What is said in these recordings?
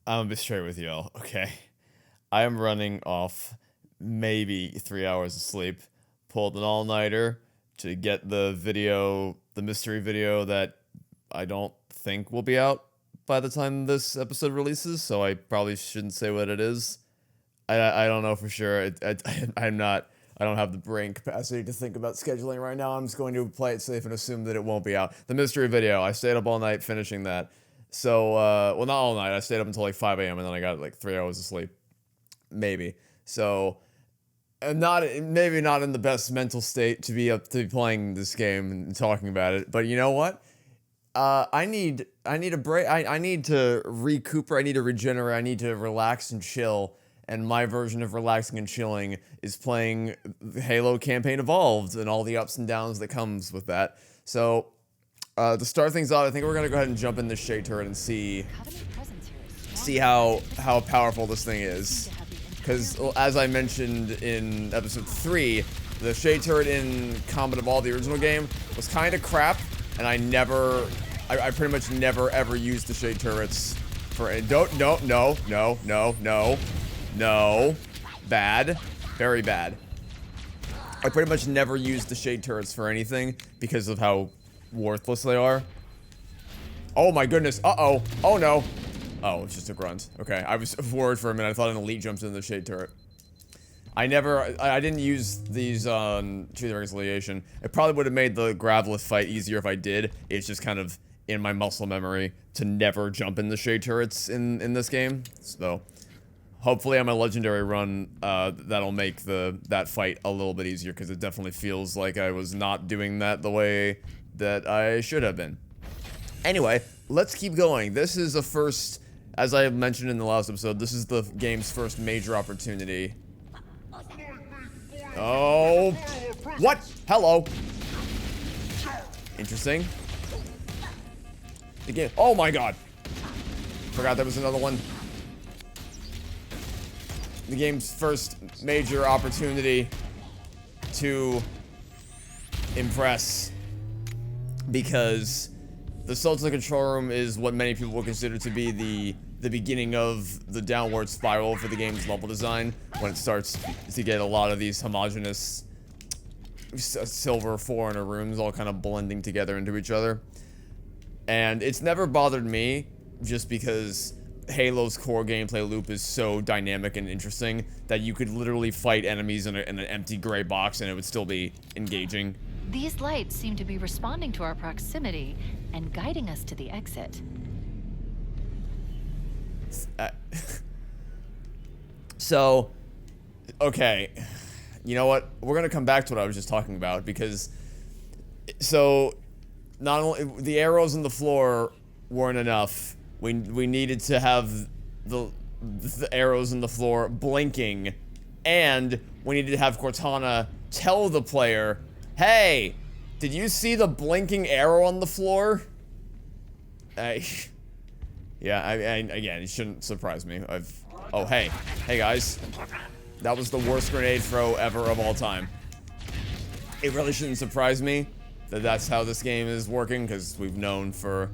I'm gonna be straight with y'all, okay? I am running off maybe 3 hours of sleep. Pulled an all-nighter to get the mystery video that I don't think will be out by the time this episode releases, so I probably shouldn't say what it is. I don't know for sure. I don't have the brain capacity to think about scheduling right now. I'm just going to play it safe and assume that it won't be out. The mystery video, I stayed up all night finishing that. So, well, not all night. I stayed up until like 5 a.m. and then I got like 3 hours of sleep. Maybe. So, maybe not in the best mental state to be playing this game and talking about it. But you know what? I need a break. I need to recuperate. I need to regenerate. I need to relax and chill. And my version of relaxing and chilling is playing Halo Campaign Evolved and all the ups and downs that comes with that. So, to start things off, I think we're gonna go ahead and jump in this shade turret and see how powerful this thing is. Because, as I mentioned in episode 3, the shade turret in Combat Evolved, the original game, was kind of crap, and I pretty much never ever used the shade turrets for it. No. Bad. Very bad. I pretty much never used the shade turrets for anything because of how worthless they are. Oh my goodness. Uh-oh. Oh no. Oh, it's just a grunt. Okay, I was worried for a minute. I thought an elite jumped into the shade turret. I didn't use these on Tree the Reconciliation. It probably would have made the Gravelith fight easier if I did. It's just kind of in my muscle memory to never jump in the shade turrets in this game. So, hopefully on my legendary run, that'll make that fight a little bit easier, because it definitely feels like I was not doing that the way that I should have been. Anyway, let's keep going. This is the first, as I mentioned in the last episode, this is the game's first major opportunity. Oh, what? Hello. Interesting. The game, oh my god. Forgot there was another one. The game's first major opportunity to impress, because the Sultan Control Room is what many people would consider to be the beginning of the downward spiral for the game's level design, when it starts to get a lot of these homogeneous silver foreigner rooms all kind of blending together into each other. And it's never bothered me, just because Halo's core gameplay loop is so dynamic and interesting that you could literally fight enemies in an empty gray box and it would still be engaging. These lights seem to be responding to our proximity and guiding us to the exit. So, okay, you know what? We're gonna come back to what I was just talking about, because, so, not only the arrows in the floor weren't enough. We needed to have the arrows in the floor blinking, and we needed to have Cortana tell the player, "Hey, did you see the blinking arrow on the floor?" Yeah, again, it shouldn't surprise me. Oh, hey guys, that was the worst grenade throw ever of all time. It really shouldn't surprise me that that's how this game is working, because we've known for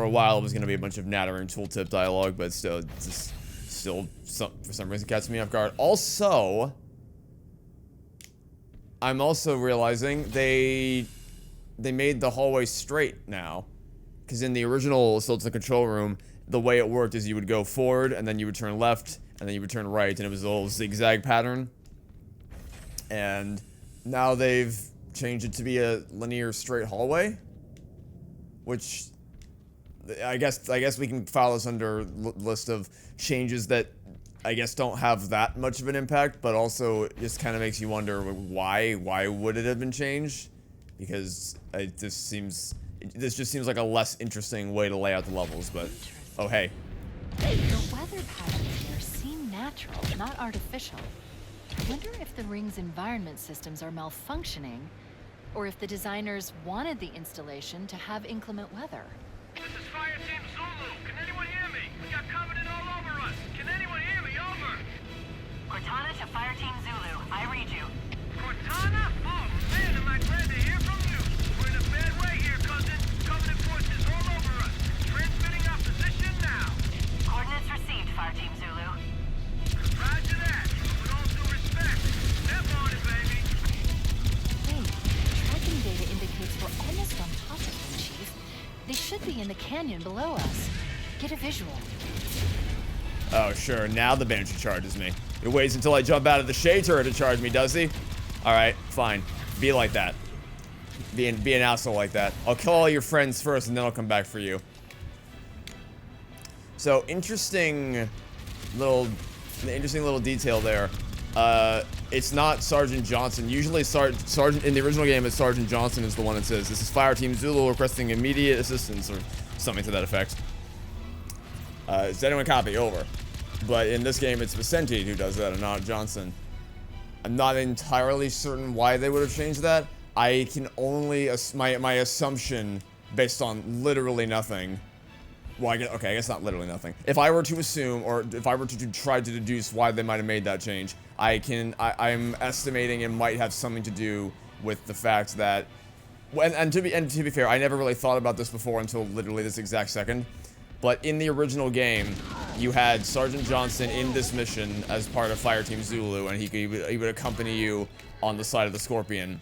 a while it was going to be a bunch of nattering tooltip dialogue, but still, for some reason catches me off guard. Also, I'm also realizing they made the hallway straight now, because in the original Sultan Control Room, the way it worked is you would go forward, and then you would turn left, and then you would turn right, and it was a little zigzag pattern. And now they've changed it to be a linear straight hallway, which I guess we can file this under list of changes that I guess don't have that much of an impact, but also just kind of makes you wonder why would it have been changed? Because this just seems like a less interesting way to lay out the levels. But oh hey, The weather patterns here seem natural, not artificial. I wonder if the ring's environment systems are malfunctioning, or if the designers wanted the installation to have inclement weather. This is Fire Team Zulu. Can anyone hear me? We got Covenant all over us. Can anyone hear me? Over. Cortana to Fire Team Zulu. I read you. Cortana? Oh, man, am I glad to hear from you. We're in a bad way here, cousin. Covenant forces all over us. Transmitting our position now. Coordinates received. Fire Team Zulu. Roger that. With all due respect. Step on it, baby. Wait, tracking data indicates we're almost on top of them, Chief. They should be in the canyon below us. Get a visual. Oh, sure. Now the Banshee charges me. He waits until I jump out of the shade turret to charge me, does he? Alright, fine. Be like that. Be an asshole like that. I'll kill all your friends first, and then I'll come back for you. So, interesting little detail there. It's not Sergeant Johnson. Usually, Sergeant in the original game, it's Sergeant Johnson is the one that says, "This is Fire Team Zulu requesting immediate assistance," or something to that effect. Does anyone copy? Over. But in this game, it's Vicente who does that and not Johnson. I'm not entirely certain why they would have changed that. I can only, my assumption, based on literally nothing. Well, I guess not literally nothing. If I were to assume, or if I were to try to deduce why they might have made that change, I'm estimating it might have something to do with the fact that, and to be fair, I never really thought about this before until literally this exact second. But in the original game, you had Sergeant Johnson in this mission as part of Fire Team Zulu, and he would accompany you on the side of the Scorpion.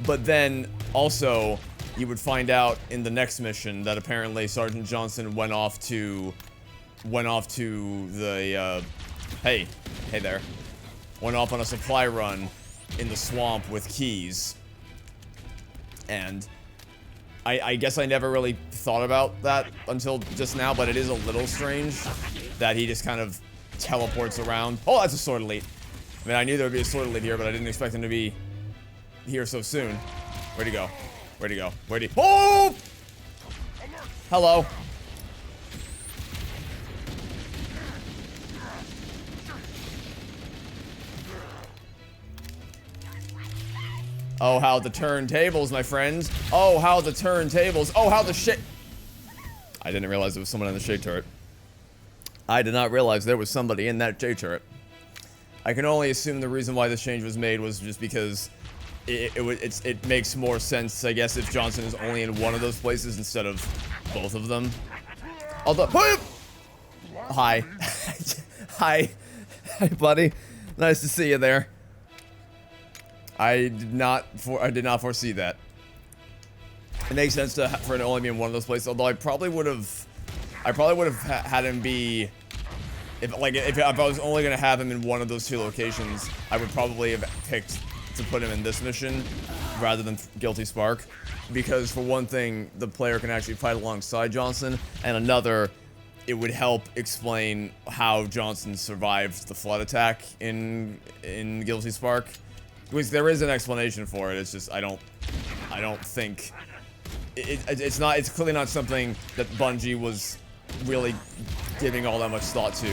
But then, also, you would find out in the next mission that apparently Sergeant Johnson went off to the, hey there. Went off on a supply run in the swamp with keys. And I guess I never really thought about that until just now, but it is a little strange that he just kind of teleports around. Oh, that's a sword elite. I mean, I knew there would be a sword elite here, but I didn't expect him to be here so soon. Where'd he go? Where'd he go? Where'd he? Oh! Hello. Oh, how the turntables, my friends. Oh, how the turntables. Oh, how the shit. I didn't realize there was someone in the shade turret. I did not realize there was somebody in that shade turret. I can only assume the reason why this change was made was just because it makes more sense, I guess, if Johnson is only in one of those places instead of both of them. Although, hi. Hi, buddy. Nice to see you there. I did not foresee that. It makes sense for it to only be in one of those places. Although I probably would have had him be, if I was only gonna have him in one of those two locations, I would probably have picked to put him in this mission rather than Guilty Spark, because for one thing, the player can actually fight alongside Johnson, and another, it would help explain how Johnson survived the flood attack in Guilty Spark. Because there is an explanation for it. It's just I don't think it's clearly not something that Bungie was really giving all that much thought to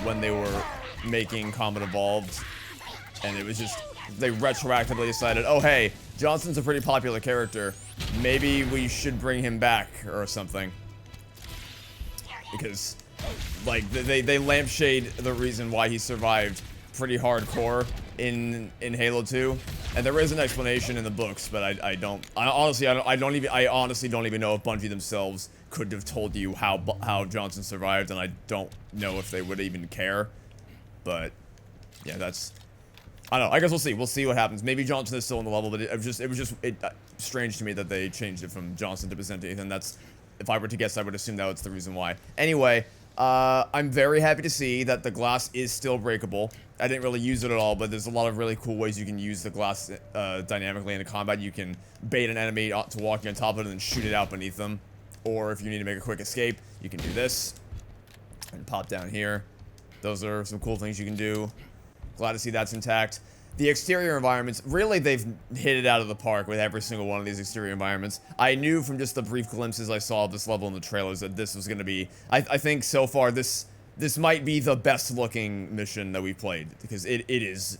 when they were making Combat Evolved, and it was just they retroactively decided, oh hey, Johnson's a pretty popular character, maybe we should bring him back or something, because like they lampshade the reason why he survived pretty hardcore in Halo 2, and there is an explanation in the books, but I honestly don't even know if Bungie themselves could have told you how Johnson survived, and I don't know if they would even care. But yeah, I don't know. I guess we'll see. We'll see what happens. Maybe Johnson is still on the level, but it was just strange to me that they changed it from Johnson to Vicente, and that's, if I were to guess, I would assume that was the reason why. Anyway, I'm very happy to see that the glass is still breakable. I didn't really use it at all, but there's a lot of really cool ways you can use the glass dynamically in the combat. You can bait an enemy to walking on top of it and then shoot it out beneath them. Or if you need to make a quick escape, you can do this and pop down here. Those are some cool things you can do. Glad to see that's intact. The exterior environments, really they've hit it out of the park with every single one of these exterior environments. I knew from just the brief glimpses I saw of this level in the trailers that this was going to be, I think so far this might be the best looking mission that we've played, because it is,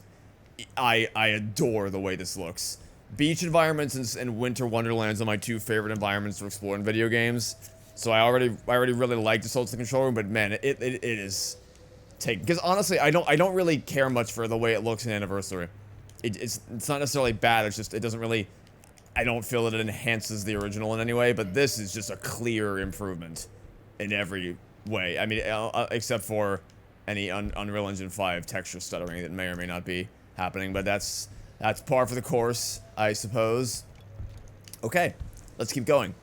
I adore the way this looks. Beach environments and winter wonderlands are my two favorite environments to explore in video games. So I already really like the Souls of the Control Room, but man, it is take, because honestly I don't really care much for the way it looks in Anniversary. It's not necessarily bad, it's just it doesn't really, I don't feel that it enhances the original in any way, but this is just a clear improvement in every way. I mean, except for any Unreal Engine 5 texture stuttering that may or may not be happening, but that's par for the course, I suppose. Okay, let's keep going.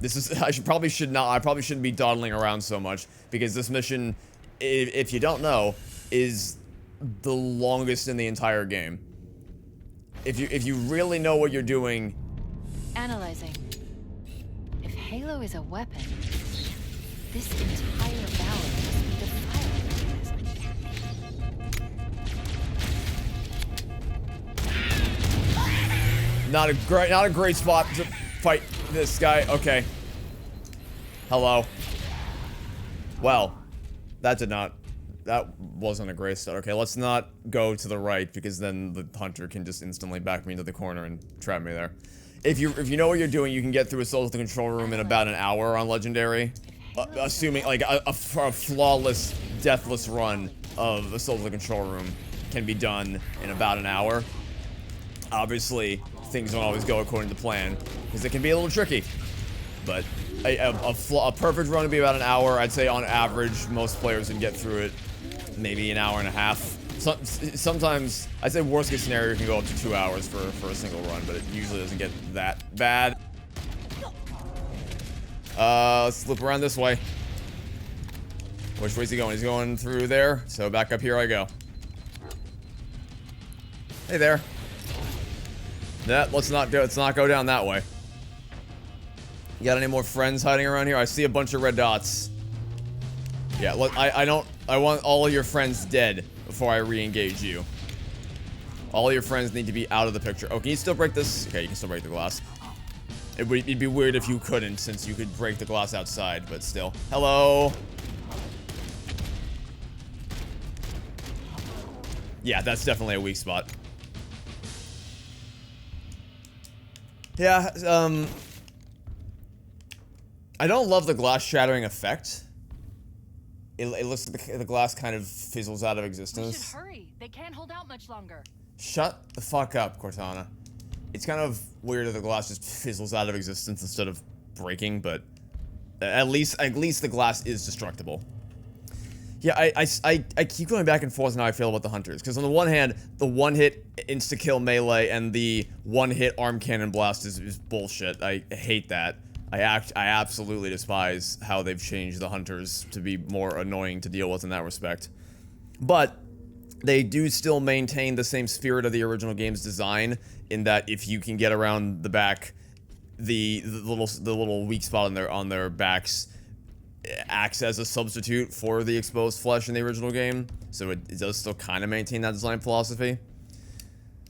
This is I probably shouldn't be dawdling around so much, because this mission, if you don't know, is the longest in the entire game. If you really know what you're doing. Analyzing. If Halo is a weapon, this entire valley must be the fire. Not a great spot to fight this guy. Okay. Hello. Well, that wasn't a great start. Okay, let's not go to the right, because then the hunter can just instantly back me into the corner and trap me there. If you know what you're doing, you can get through Assault of the Control Room in about an hour on Legendary. Assuming, like, a flawless, deathless run of Assault of the Control Room can be done in about an hour. Obviously, things don't always go according to plan, because it can be a little tricky. But a perfect run would be about an hour. I'd say on average, most players would get through it maybe an hour and a half. Sometimes, I'd say worst case scenario can go up to 2 hours for a single run, but it usually doesn't get that bad. Let's loop around this way. Which way's he going? He's going through there, so back up here I go. Hey there. Let's not go down that way. You got any more friends hiding around here? I see a bunch of red dots. Yeah, I want all of your friends dead before I re-engage you. All of your friends need to be out of the picture. Oh, can you still break this? Okay, you can still break the glass. It'd be weird if you couldn't, since you could break the glass outside, but still. Hello? Yeah, that's definitely a weak spot. Yeah, I don't love the glass shattering effect. It looks like the glass kind of fizzles out of existence. We should hurry. They can't hold out much longer. Shut the fuck up, Cortana. It's kind of weird that the glass just fizzles out of existence instead of breaking, but at least the glass is destructible. Yeah, I keep going back and forth on how I feel about the hunters, because on the one hand, the one-hit insta-kill melee and the one-hit arm cannon blast is bullshit. I hate that. I absolutely despise how they've changed the hunters to be more annoying to deal with in that respect. But they do still maintain the same spirit of the original game's design, in that if you can get around the back, the little weak spot on their backs acts as a substitute for the exposed flesh in the original game. So it does still kind of maintain that design philosophy.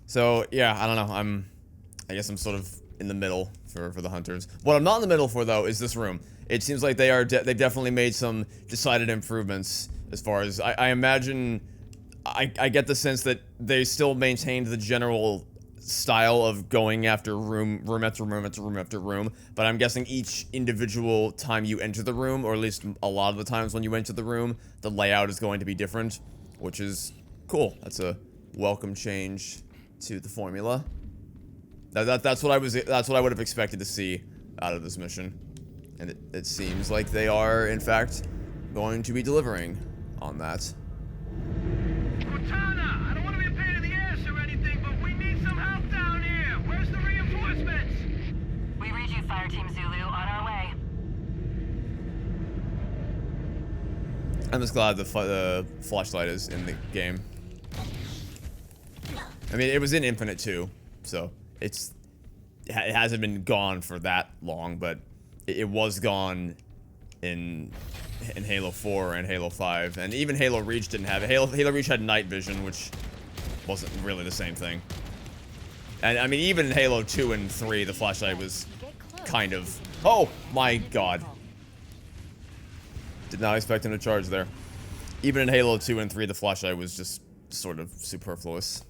So yeah, I don't know. I guess I'm sort of in the middle for the hunters. What I'm not in the middle for, though, is this room. It seems like they've definitely made some decided improvements as far as I imagine. I get the sense that they still maintained the general style of going after room after room after room after room, but I'm guessing each individual time you enter the room, or at least a lot of the times when you enter the room, the layout is going to be different, which is cool. That's a welcome change to the formula. That's what I would have expected to see out of this mission, and it seems like they are, in fact, going to be delivering on that. Cortana, I don't want to be a pain in the ass or anything, but we need some help down here. Where's the reinforcements? We read you, Fireteam Zulu. On our way. I'm just glad the flashlight is in the game. I mean, it was in Infinite too, so it hasn't been gone for that long, but it was gone in Halo 4 and Halo 5, and even Halo Reach didn't have it. Halo Reach had night vision, which wasn't really the same thing. And I mean, even in Halo 2 and 3, the flashlight was kind of... Oh my god. Did not expect him to charge there. Even in Halo 2 and 3, the flashlight was just sort of superfluous.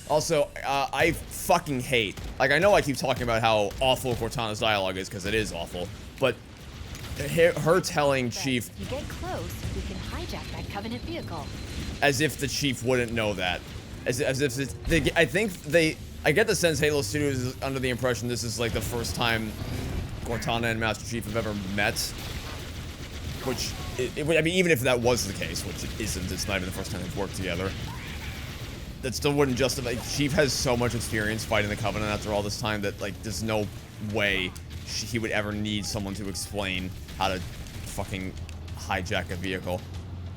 Also, I fucking hate... Like, I know I keep talking about how awful Cortana's dialogue is, because it is awful, but her telling Chief... You get close, we can hijack that Covenant vehicle. As if the Chief wouldn't know that. As if it's... I get the sense Halo Studios is under the impression this is, like, the first time Cortana and Master Chief have ever met. Which I mean, even if that was the case, which it isn't, it's not even the first time they've worked together. That still wouldn't justify. Chief has so much experience fighting the Covenant after all this time that, like, there's no way he would ever need someone to explain how to fucking hijack a vehicle.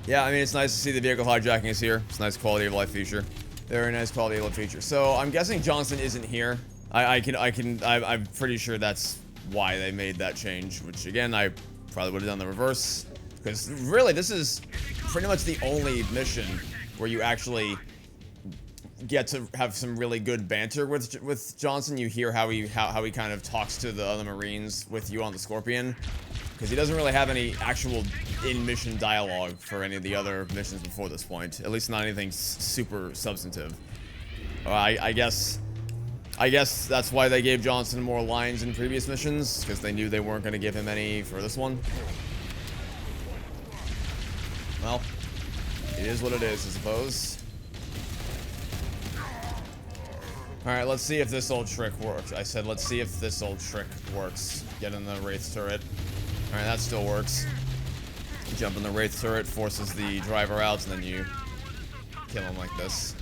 Yeah, I mean, it's nice to see the vehicle hijacking is here. It's a nice quality of life feature. Very nice quality of life feature. So I'm guessing Johnson isn't here. I'm pretty sure that's why they made that change. Which again, I probably would have done the reverse, because really this is pretty much the only mission where you actually get to have some really good banter with Johnson. You hear how he kind of talks to the other Marines with you on the Scorpion, because he doesn't really have any actual in-mission dialogue for any of the other missions before this point. At least not anything super substantive. I guess that's why they gave Johnson more lines in previous missions, because they knew they weren't going to give him any for this one. Well, it is what it is, I suppose. Alright, let's see if this old trick works. I said, let's see if this old trick works. Get in the Wraith turret. Alright, that still works. You jump in the Wraith turret, forces the driver out, and then you kill him like this.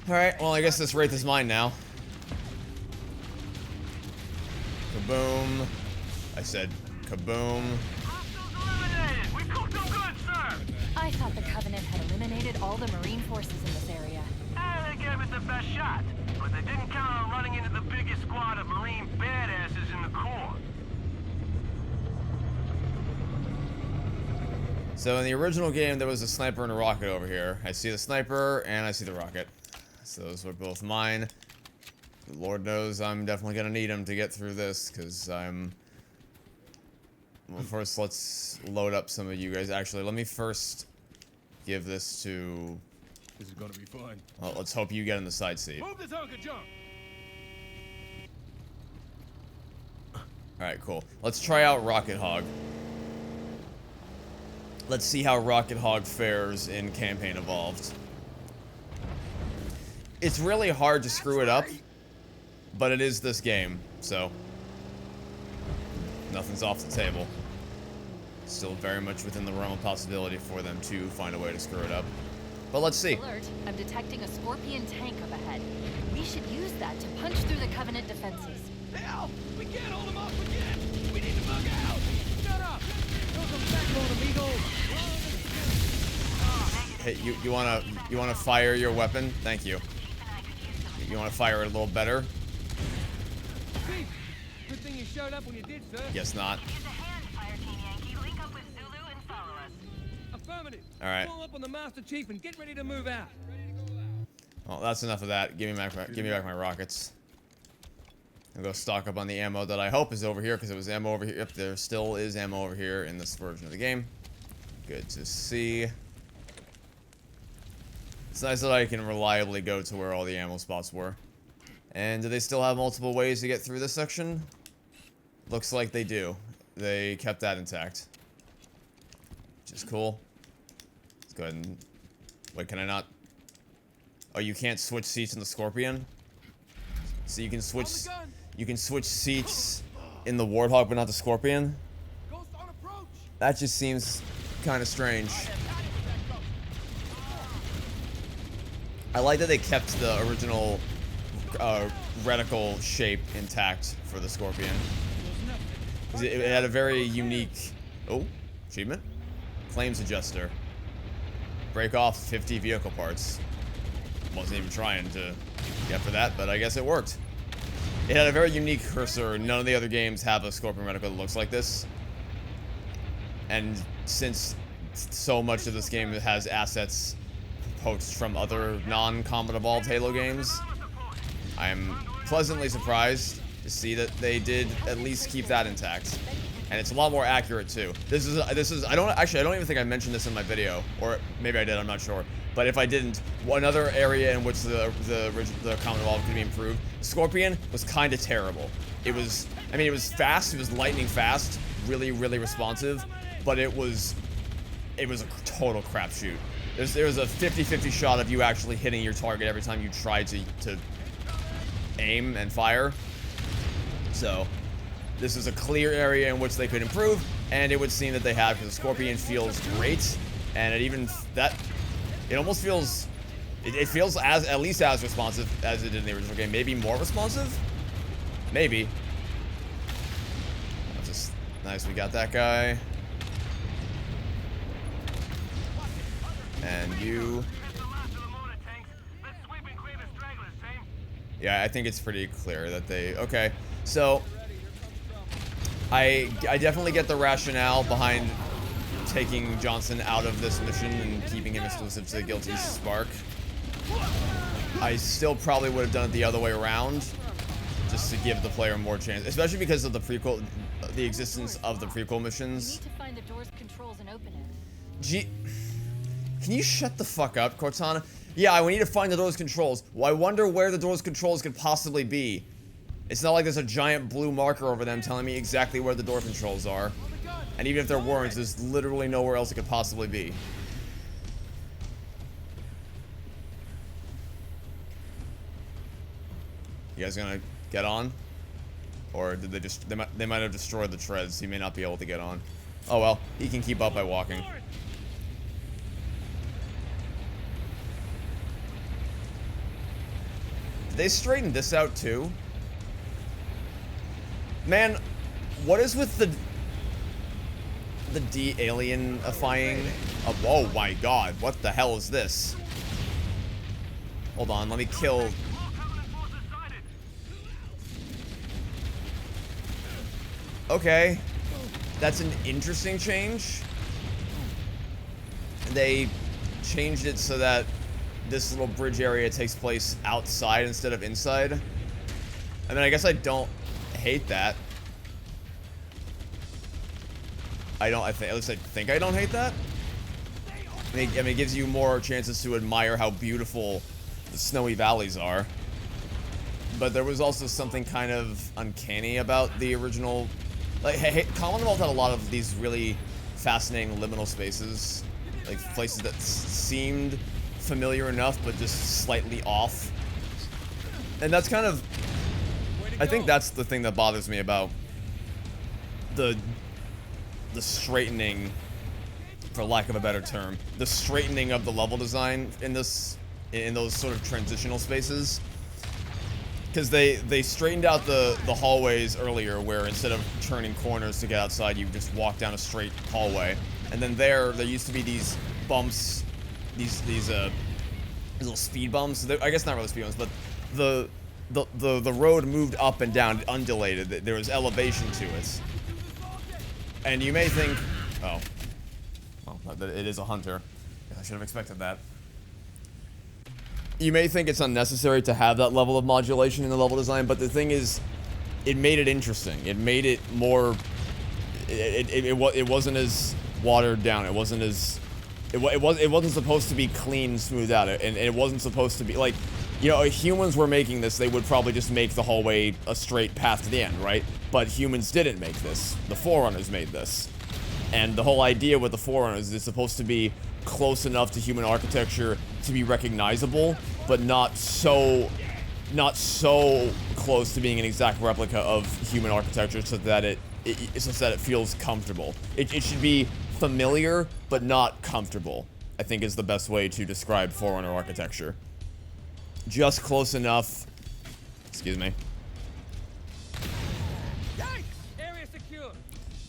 Alright, well, I guess this Wraith is mine now. Kaboom. I said, kaboom. I thought the Covenant had eliminated all the Marine forces in this area. They gave it the best shot, but they didn't count on running into the biggest squad of Marine badasses in the Corps. So in the original game, there was a sniper and a rocket over here. I see the sniper, and I see the rocket. So those were both mine. Lord knows I'm definitely gonna need them to get through this, because I'm... Well, first, let's load up some of you guys. Actually, let me first give this to... This is gonna be fun. Well, let's hope you get in the side seat. Move this hunk of junk. Alright, cool. Let's try out Rocket Hog. Let's see how Rocket Hog fares in Campaign Evolved. It's really hard to screw it up, but it is this game, so... Nothing's off the table. Still very much within the realm of possibility for them to find a way to screw it up. But let's see. Alert, I'm detecting a Scorpion tank up ahead. We should use that to punch through the Covenant defenses. Hell, we can't hold them off again. We need to bug out. Shut up. Throw some backbone, amigo. Hey, you wanna fire your weapon? Thank you. You wanna fire it a little better? Chief, good thing you showed up when you did, sir. Guess not. Give us a hand, Fire Team Yankee. Link up with Zulu and follow us. Affirmative. All right. Pull up on the Master Chief and get ready to move out. Well, that's enough of that. Give me back my rockets. I'll go stock up on the ammo that I hope is over here, because it was ammo over here. Yep, there still is ammo over here in this version of the game. Good to see. It's nice that I can reliably go to where all the ammo spots were. And do they still have multiple ways to get through this section? Looks like they do. They kept that intact. Which is cool. Let's go ahead and... Wait, can I not... Oh, you can't switch seats in the Scorpion? So you can switch... You can switch seats in the Warthog, but not the Scorpion? Ghost on approach. That just seems kind of strange. I like that they kept the original reticle shape intact for the Scorpion. 'Cause it had a very unique... Oh, achievement? Flames Adjuster. Break off 50 vehicle parts. Wasn't even trying to get for that, but I guess it worked. It had a very unique cursor. None of the other games have a Scorpion reticle that looks like this. And since so much of this game has assets poached from other non-Combat Evolved Halo games, I'm pleasantly surprised to see that they did at least keep that intact. And it's a lot more accurate too. This is I don't even think I mentioned this in my video, or maybe I did, I'm not sure. But if I didn't, another area in which the Combat Evolved could be improved, Scorpion was kind of terrible. It was, I mean, it was fast, it was lightning fast, really, really responsive, but it was a total crapshoot. There was a 50-50 shot of you actually hitting your target every time you tried to aim and fire. So, this is a clear area in which they could improve, and it would seem that they have, because the Scorpion feels great, and it almost feels, it feels at least as responsive as it did in the original game. Maybe more responsive? Maybe. That's just nice, we got that guy. And you. Yeah, I think it's pretty clear that they... Okay, so... I definitely get the rationale behind taking Johnson out of this mission and keeping him exclusive to the Guilty Spark. I still probably would have done it the other way around, just to give the player more chance, especially because of the prequel, the existence of the prequel missions. We need to find the door's controls and open it. Can you shut the fuck up, Cortana? Yeah, we need to find the door's controls. Well, I wonder where the door's controls could possibly be. It's not like there's a giant blue marker over them telling me exactly where the door controls are. And even if there weren't, there's literally nowhere else it could possibly be. You guys gonna get on? Or did they just... They might have destroyed the treads, so he may not be able to get on. Oh well, he can keep up by walking. They straightened this out too. Man, what is with the de-alienifying of... Oh my god, what the hell is this? Hold on, let me kill... Okay, that's an interesting change. They changed it so that this little bridge area takes place outside instead of inside. I mean, I guess I don't hate that. At least I think I don't hate that. I mean, it gives you more chances to admire how beautiful the snowy valleys are. But there was also something kind of uncanny about the original. Like, hey, Commonwealth had a lot of these really fascinating liminal spaces, like places that seemed familiar enough, but just slightly off. And that's kind of, I think that's the thing that bothers me about the straightening, for lack of a better term, the straightening of the level design in those sort of transitional spaces. Because they straightened out the hallways earlier, where instead of turning corners to get outside, you just walk down a straight hallway. And then there used to be these bumps, these little speed bumps. I guess not really speed bumps, but the road moved up and down, it undulated. There was elevation to it. And you may think, oh, well, it is a hunter. I should have expected that. You may think it's unnecessary to have that level of modulation in the level design, but the thing is, it made it interesting. It made it more. It wasn't as watered down. It wasn't as. It wasn't supposed to be clean, smoothed out, and it wasn't supposed to be like, you know, if humans were making this, they would probably just make the hallway a straight path to the end, right? But humans didn't make this. The Forerunners made this, and the whole idea with the Forerunners is it's supposed to be close enough to human architecture to be recognizable, but not so close to being an exact replica of human architecture, so that it feels comfortable. It should be familiar, but not comfortable, I think is the best way to describe Forerunner architecture. Just close enough. Excuse me. Area secure.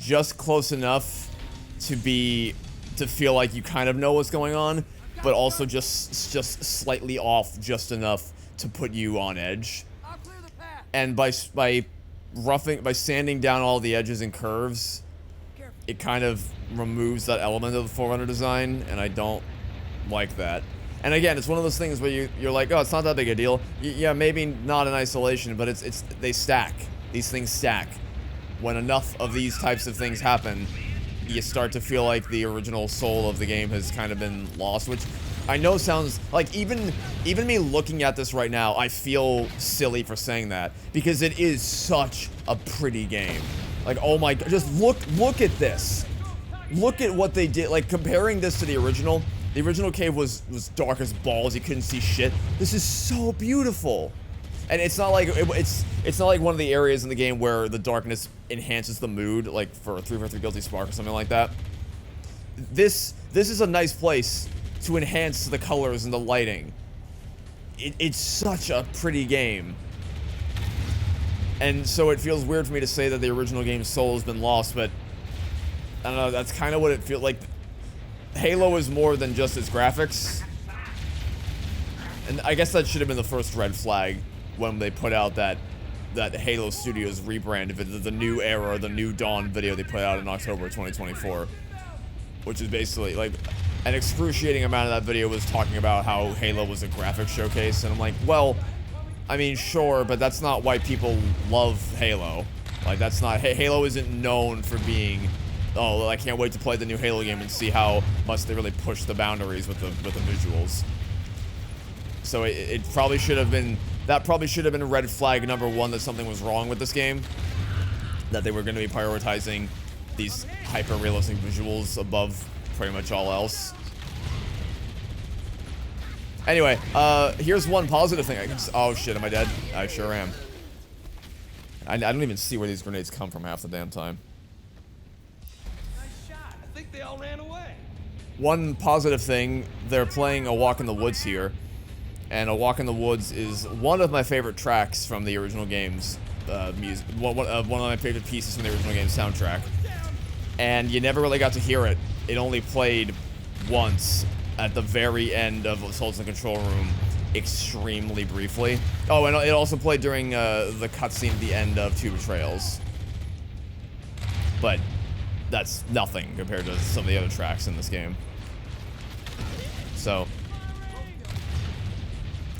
Just close enough to feel like you kind of know what's going on, but also just slightly off just enough to put you on edge. I'll clear the path. And by sanding down all the edges and curves, it kind of removes that element of the Forerunner design, and I don't like that. And again, it's one of those things where you're like, oh, it's not that big a deal. Yeah, maybe not in isolation, but they stack. These things stack. When enough of these types of things happen, you start to feel like the original soul of the game has kind of been lost, which I know sounds like, even me looking at this right now, I feel silly for saying that, because it is such a pretty game. Like, oh my god, just look at this. Look at what they did. Like, comparing this to the original cave was dark as balls, you couldn't see shit. This is so beautiful. And it's not like it's not like one of the areas in the game where the darkness enhances the mood, like for 343 Guilty Spark or something like that. This is a nice place to enhance the colors and the lighting. It's such a pretty game. And so it feels weird for me to say that the original game's soul has been lost, but I don't know, that's kind of what it feels like. Halo is more than just its graphics. And I guess that should have been the first red flag when they put out that Halo Studios rebrand of the new era, the new dawn video they put out in October 2024. Which is basically, like, an excruciating amount of that video was talking about how Halo was a graphics showcase, and I'm like, well, I mean, sure, but that's not why people love Halo. Like, that's not, Halo isn't known for being, oh, I can't wait to play the new Halo game and see how much they really push the boundaries with the visuals. So it probably should have been, that probably should have been red flag number one that something was wrong with this game. That they were going to be prioritizing these hyper-realistic visuals above pretty much all else. Anyway, here's one positive thing I can oh shit, am I dead? I sure am. I don't even see where these grenades come from half the damn time. Nice shot. I think they all ran away. One positive thing, they're playing A Walk in the Woods here. And A Walk in the Woods is one of my favorite tracks from the original game's music. One of my favorite pieces from the original game's soundtrack. And you never really got to hear it. It only played once at the very end of Assaults in the Control Room, extremely briefly. Oh, and it also played during the cutscene at the end of Two Betrayals. But that's nothing compared to some of the other tracks in this game. So,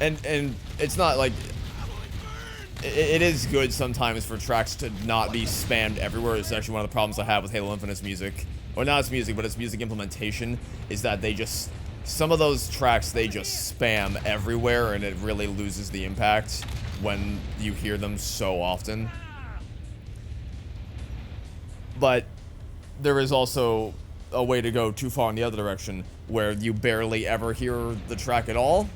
and it's not like it is good sometimes for tracks to not be spammed everywhere. It's actually one of the problems I have with Halo Infinite's music. Or not its music, but its music implementation, is that they just, some of those tracks, they just spam everywhere, and it really loses the impact when you hear them so often. But there is also a way to go too far in the other direction, where you barely ever hear the track at all.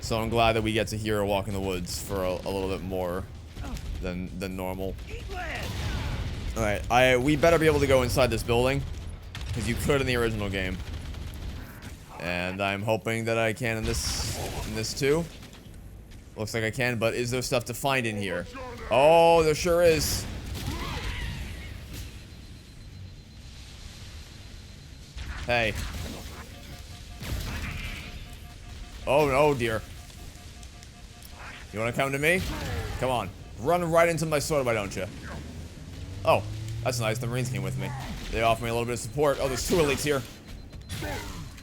So I'm glad that we get to hear A Walk in the Woods for a little bit more than normal. Alright, we better be able to go inside this building, because you could in the original game. And I'm hoping that I can in this too. Looks like I can, but is there stuff to find in here? Oh, there sure is. Hey. Oh, no, dear. You want to come to me? Come on. Run right into my sword, why don't you? Oh, that's nice. The Marines came with me. They offer me a little bit of support. Oh, there's two elites here.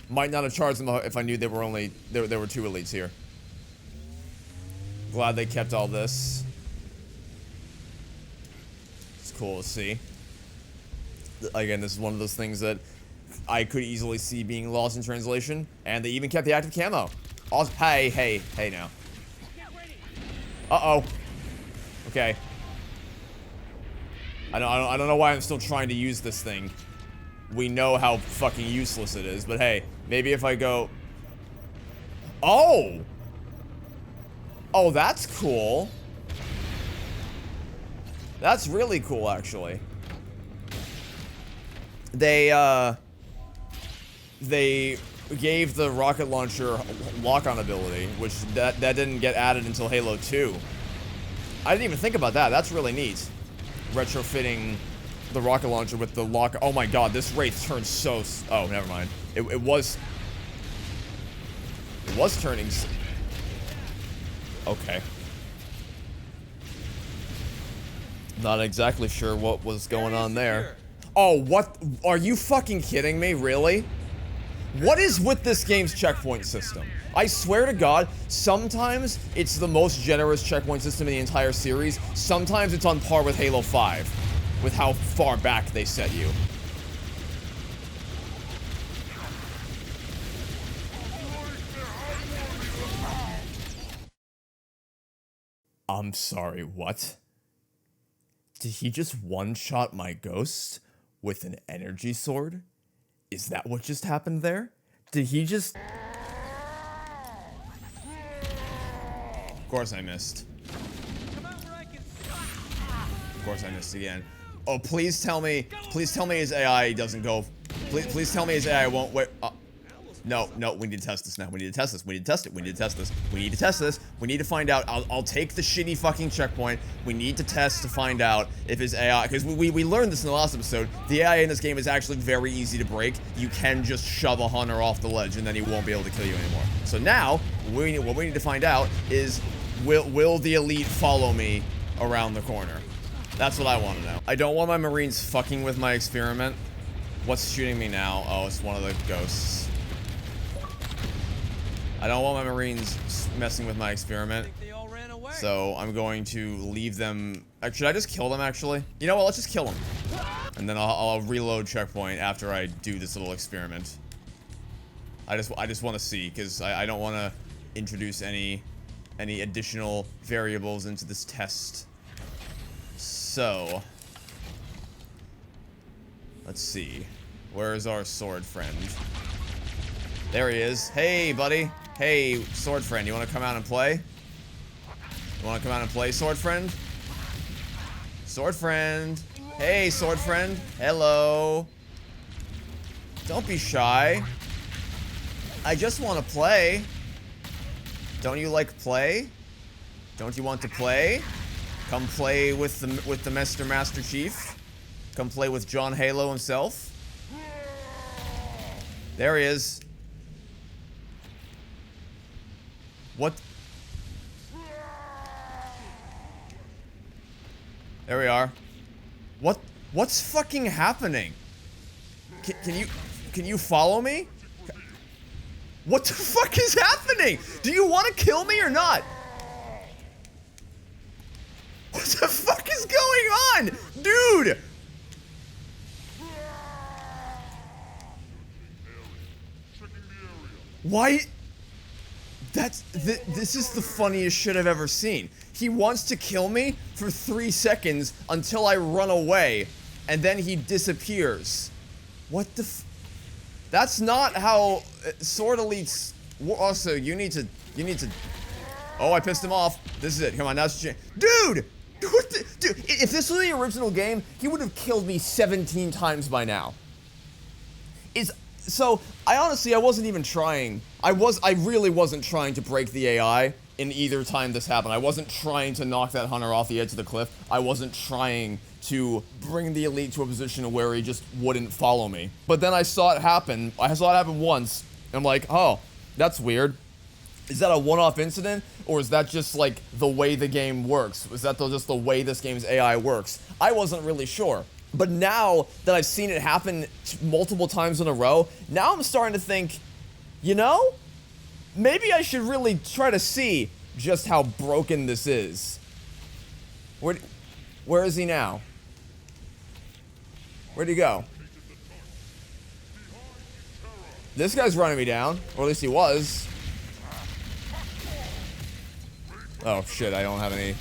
Might not have charged them if I knew there were two elites here. Glad they kept all this. It's cool to see. Again, this is one of those things that I could easily see being lost in translation. And they even kept the active camo. Also, hey now. Uh-oh. Okay. I don't know why I'm still trying to use this thing. We know how fucking useless it is, but hey, maybe if I go... Oh! Oh, that's cool. That's really cool, actually. They gave the rocket launcher lock-on ability, which that didn't get added until Halo 2. I didn't even think about that. That's really neat. Retrofitting the rocket launcher with the lock. Oh my god, this Wraith turns so... Oh, never mind. It was turning... Okay. Not exactly sure what was going on there. Oh, what? Are you fucking kidding me? Really? What is with this game's checkpoint system? I swear to God, sometimes it's the most generous checkpoint system in the entire series. Sometimes it's on par with Halo 5, with how far back they set you. I'm sorry, what? Did he just one-shot my ghost with an energy sword? Is that what just happened there? Did he just... Of course I missed. Come out where I can. Of course I missed again. Oh, please tell me his AI doesn't go. Please tell me his AI won't wait. No, we need to test this now. We need to test this. We need to test it. We need to test this. We need to test this. We need to find out. I'll take the shitty fucking checkpoint. We need to test to find out if his AI, because we learned this in the last episode. The AI in this game is actually very easy to break. You can just shove a hunter off the ledge and then he won't be able to kill you anymore. So now, what we need to find out is, will the elite follow me around the corner? That's what I want to know. I don't want my Marines fucking with my experiment. What's shooting me now? Oh, it's one of the ghosts. I don't want my Marines messing with my experiment. Think they all ran away. So I'm going to leave them. Should I just kill them, actually? You know what? Let's just kill them. And then I'll reload checkpoint after I do this little experiment. I just want to see, because I don't want to introduce any additional variables into this test. So, let's see. Where's our sword friend? There he is. Hey, buddy. Hey, sword friend. You want to come out and play? You want to come out and play, sword friend? Sword friend. Hey, sword friend. Hello. Don't be shy. I just want to play. Don't you like play? Don't you want to play? Come play with the Master Chief. Come play with John Halo himself. There he is. What? There we are. What's fucking happening? Can you follow me? What the fuck is happening? Do you want to kill me or not? What the fuck is going on? Dude! Why? This is the funniest shit I've ever seen. He wants to kill me for 3 seconds until I run away, and then he disappears. What the That's not how sword elites. Also, you need to. Oh, I pissed him off. This is it. Come on, now's the chance. Dude! Dude, if this was the original game, he would have killed me 17 times by now. So, I wasn't even trying. I really wasn't trying to break the AI in either time this happened. I wasn't trying to knock that hunter off the edge of the cliff. I wasn't trying to bring the elite to a position where he just wouldn't follow me. But then I saw it happen. I saw it happen once. I'm like, oh, that's weird. Is that a one-off incident? Or is that just, like, the way the game works? Is that just the way this game's AI works? I wasn't really sure. But now that I've seen it happen multiple times in a row, now I'm starting to think, you know, maybe I should really try to see just how broken this is. Where is he now? Where'd he go? This guy's running me down, or at least he was. Oh shit, I don't have any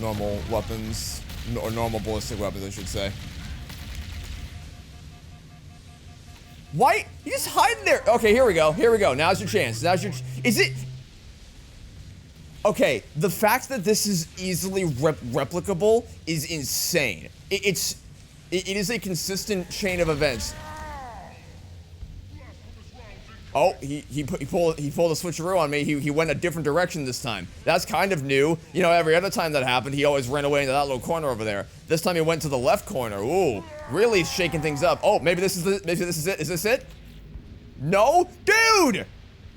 normal weapons. Or normal ballistic weapons, I should say. Why? You just hide there. Okay, here we go. Here we go. Now's your chance. Is it? Okay, the fact that this is easily replicable is insane. It is a consistent chain of events. Oh, he pulled a switcheroo on me. He went a different direction this time. That's kind of new. You know, every other time that happened, he always ran away into that little corner over there. This time he went to the left corner. Ooh, really shaking things up. Oh, maybe this is it. Is this it? No, dude.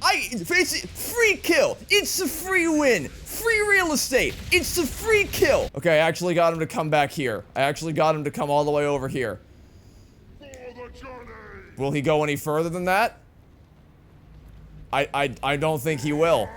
It's free kill. It's a free win. Free real estate. It's a free kill. Okay, I actually got him to come back here. I actually got him to come all the way over here. Will he go any further than that? I don't think he will.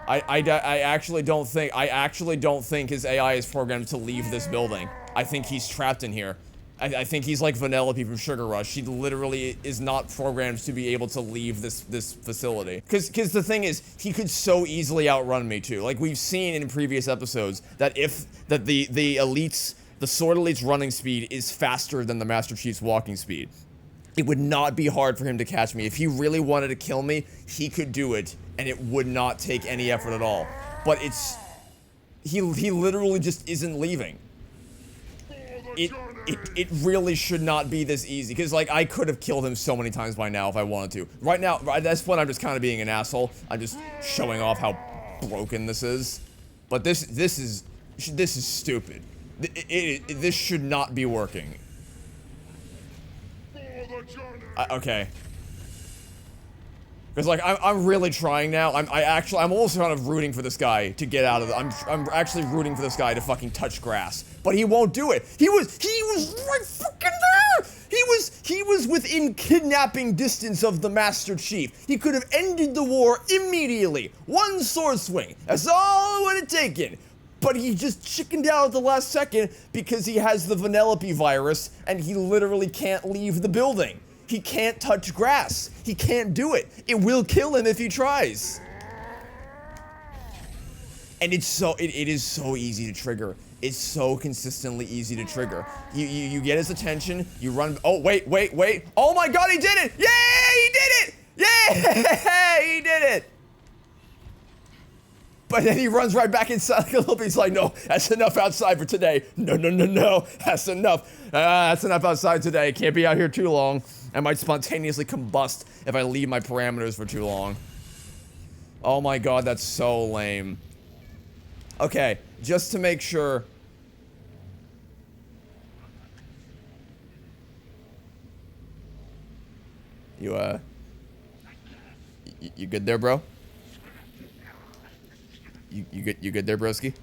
I actually don't think his AI is programmed to leave this building. I think he's trapped in here. I think he's like Vanellope from Sugar Rush. He literally is not programmed to be able to leave this facility. Cause the thing is, he could so easily outrun me too. Like we've seen in previous episodes that the sword elite's running speed is faster than the Master Chief's walking speed. It would not be hard for him to catch me. If he really wanted to kill me, he could do it, and it would not take any effort at all. but he literally just isn't leaving. It really should not be this easy, because like I could have killed him so many times by now if I wanted to. Right now, at this point, I'm just kind of being an asshole. I'm just showing off how broken this is. But this is stupid. This should not be working. Okay. Because like I'm really trying now. I'm also kind of rooting for this guy to get out of the. I'm actually rooting for this guy to fucking touch grass, but he won't do it. He was right fucking there. He was within kidnapping distance of the Master Chief. He could have ended the war immediately. One sword swing. That's all it would have taken. But he just chickened out at the last second because he has the Vanellope virus and he literally can't leave the building. He can't touch grass. He can't do it. It will kill him if he tries. And it is so easy to trigger. It's so consistently easy to trigger. You get his attention, you run. Oh, wait. Oh my god, he did it! Yeah, he did it! Yeah, he did it! But then he runs right back inside like a little bit. He's like, no, that's enough outside for today. No, that's enough. That's enough outside today. Can't be out here too long. I might spontaneously combust if I leave my parameters for too long. Oh my god, that's so lame. Okay, just to make sure. You good there, bro? You good there, broski?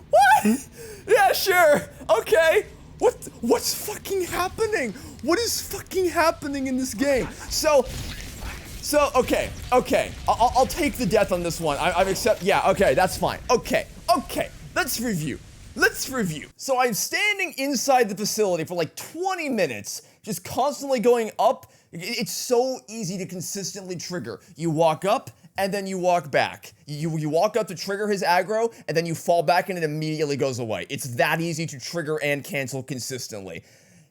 What? Yeah, sure. Okay. What's fucking happening? What is fucking happening in this game? So okay. I'll take the death on this one. I've accept. Yeah. Okay, that's fine. Okay. Let's review. So I'm standing inside the facility for like 20 minutes, just constantly going up. It's so easy to consistently trigger. You walk up, and then you walk back. You walk up to trigger his aggro, and then you fall back and it immediately goes away. It's that easy to trigger and cancel consistently.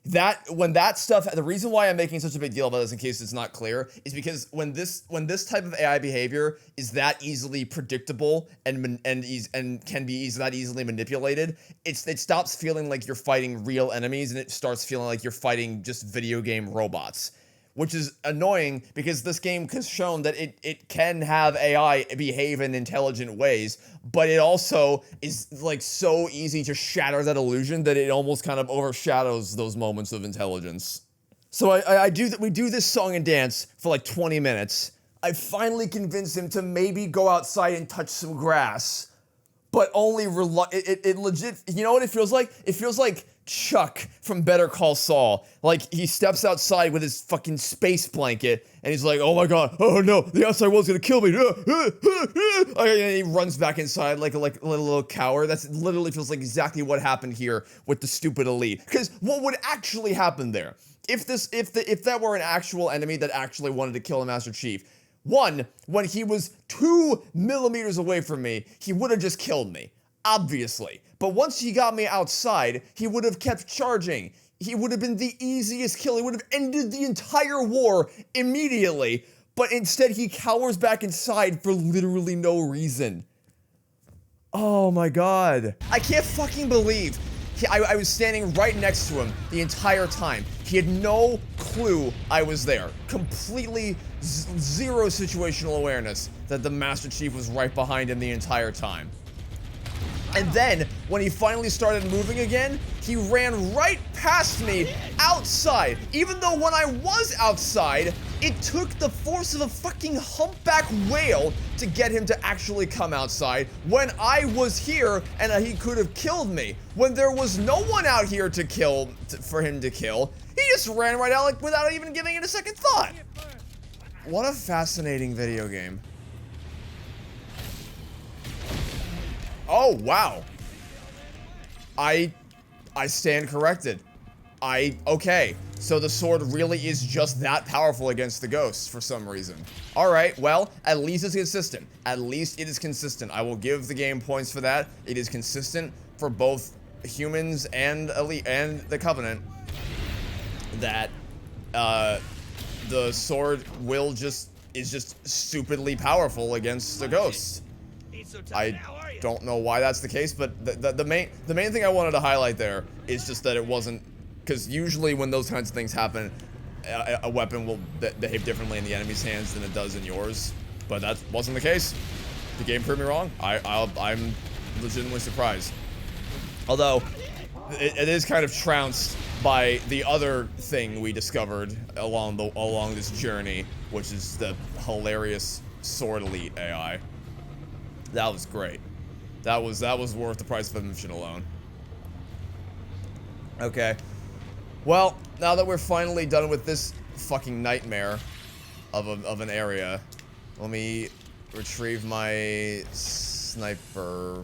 The reason why I'm making such a big deal about this, in case it's not clear, is because when this type of AI behavior is that easily predictable and can be that easily manipulated, it stops feeling like you're fighting real enemies and it starts feeling like you're fighting just video game robots. Which is annoying because this game has shown that it can have AI behave in intelligent ways, but it also is like so easy to shatter that illusion that it almost kind of overshadows those moments of intelligence. So we do this song and dance for like 20 minutes. I finally convince him to maybe go outside and touch some grass, but only it legit. You know what it feels like? It feels like Chuck from Better Call Saul. Like, he steps outside with his fucking space blanket, and he's like, oh my god, oh no, the outside world's gonna kill me. And he runs back inside like a little coward. That's literally feels like exactly what happened here with the stupid elite. Because what would actually happen there? If that were an actual enemy that actually wanted to kill a Master Chief, one, when he was 2 millimeters away from me, he would have just killed me. Obviously. But once he got me outside, he would have kept charging. He would have been the easiest kill. He would have ended the entire war immediately. But instead, he cowers back inside for literally no reason. Oh my god. I can't fucking believe. I was standing right next to him the entire time. He had no clue I was there. Completely zero situational awareness that the Master Chief was right behind him the entire time. And then, when he finally started moving again, he ran right past me outside. Even though when I was outside, it took the force of a fucking humpback whale to get him to actually come outside when I was here and he could have killed me. When there was no one out here for him to kill, he just ran right out like without even giving it a second thought. What a fascinating video game. Oh, wow. I stand corrected. Okay. So the sword really is just that powerful against the ghosts for some reason. Alright, well, at least it's consistent. At least it is consistent. I will give the game points for that. It is consistent for both humans and Elite and the Covenant. that the sword is just stupidly powerful against the ghost. I don't know why that's the case, but the main thing I wanted to highlight there is just that it wasn't, because usually when those kinds of things happen, a weapon will behave differently in the enemy's hands than it does in yours. But that wasn't the case. The game proved me wrong. I'm legitimately surprised. Although it is kind of trounced by the other thing we discovered along this journey, which is the hilarious Sword Elite AI. That was great. That was worth the price of admission alone. Okay. Well, now that we're finally done with this fucking nightmare of an area, let me retrieve my sniper